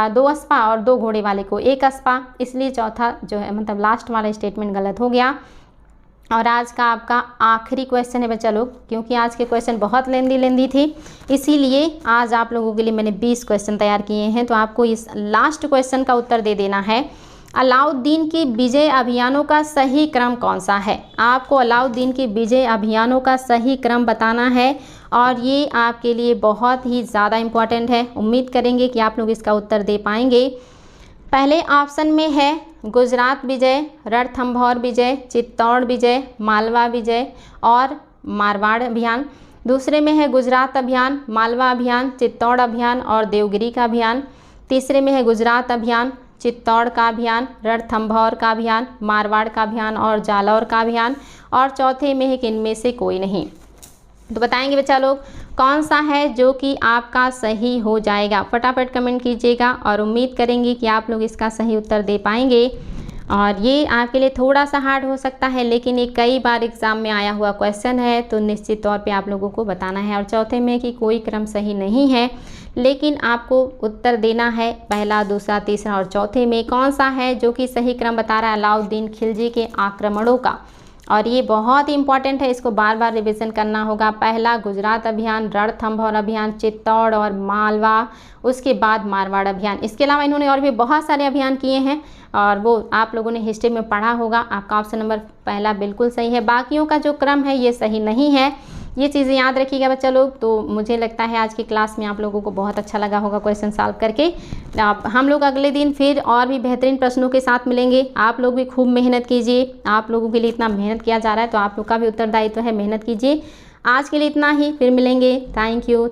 2 अस्पा और 2 घोड़े वाले को 1 अस्पा, इसलिए चौथा जो है मतलब लास्ट वाला स्टेटमेंट गलत हो गया। और आज का आपका आखिरी क्वेश्चन है बच्चा लोग, क्योंकि आज के क्वेश्चन बहुत लेंदी थी इसीलिए आज आप लोगों के लिए मैंने 20 क्वेश्चन तैयार किए हैं। तो आपको इस लास्ट क्वेश्चन का उत्तर दे देना है, अलाउद्दीन की विजय अभियानों का सही क्रम कौन सा है। आपको अलाउद्दीन की विजय अभियानों का सही क्रम बताना है और ये आपके लिए बहुत ही ज़्यादा इम्पॉर्टेंट है। उम्मीद करेंगे कि आप लोग इसका उत्तर दे पाएंगे। पहले ऑप्शन में है गुजरात विजय, रणथंभौर विजय, चित्तौड़ विजय, मालवा विजय और मारवाड़ अभियान। दूसरे में है गुजरात अभियान, मालवा अभियान, चित्तौड़ अभियान और देवगिरी का अभियान। तीसरे में है गुजरात अभियान, चित्तौड़ का अभियान, रणथंभौर का अभियान, मारवाड़ का अभियान और जालौर का अभियान। और चौथे में है कि इनमें से कोई नहीं। तो बताएंगे बच्चा लोग कौन सा है जो कि आपका सही हो जाएगा। फटाफट कमेंट कीजिएगा और उम्मीद करेंगे कि आप लोग इसका सही उत्तर दे पाएंगे। और ये आपके लिए थोड़ा सा हार्ड हो सकता है, लेकिन ये कई बार एग्ज़ाम में आया हुआ क्वेश्चन है, तो निश्चित तौर पे आप लोगों को बताना है। और चौथे में कि कोई क्रम सही नहीं है, लेकिन आपको उत्तर देना है पहला, दूसरा, तीसरा और चौथे में कौन सा है जो कि सही क्रम बता रहा है अलाउद्दीन खिलजी के आक्रमणों का। और ये बहुत ही इंपॉर्टेंट है, इसको बार बार रिवीजन करना होगा। पहला गुजरात अभियान, रणथंभौर अभियान, चित्तौड़ और मालवा, उसके बाद मारवाड़ अभियान। इसके अलावा इन्होंने और भी बहुत सारे अभियान किए हैं और वो आप लोगों ने हिस्ट्री में पढ़ा होगा। आपका ऑप्शन नंबर पहला बिल्कुल सही है। बाकियों का जो क्रम है ये सही नहीं है, ये चीज़ें याद रखिएगा बच्चा लोग। तो मुझे लगता है आज की क्लास में आप लोगों को बहुत अच्छा लगा होगा क्वेश्चन सॉल्व करके। हम लोग अगले दिन फिर और भी बेहतरीन प्रश्नों के साथ मिलेंगे। आप लोग भी खूब मेहनत कीजिए, आप लोगों के लिए इतना मेहनत किया जा रहा है तो आप लोग का भी उत्तरदायित्व है, मेहनत कीजिए। आज के लिए इतना ही, फिर मिलेंगे। Thank you.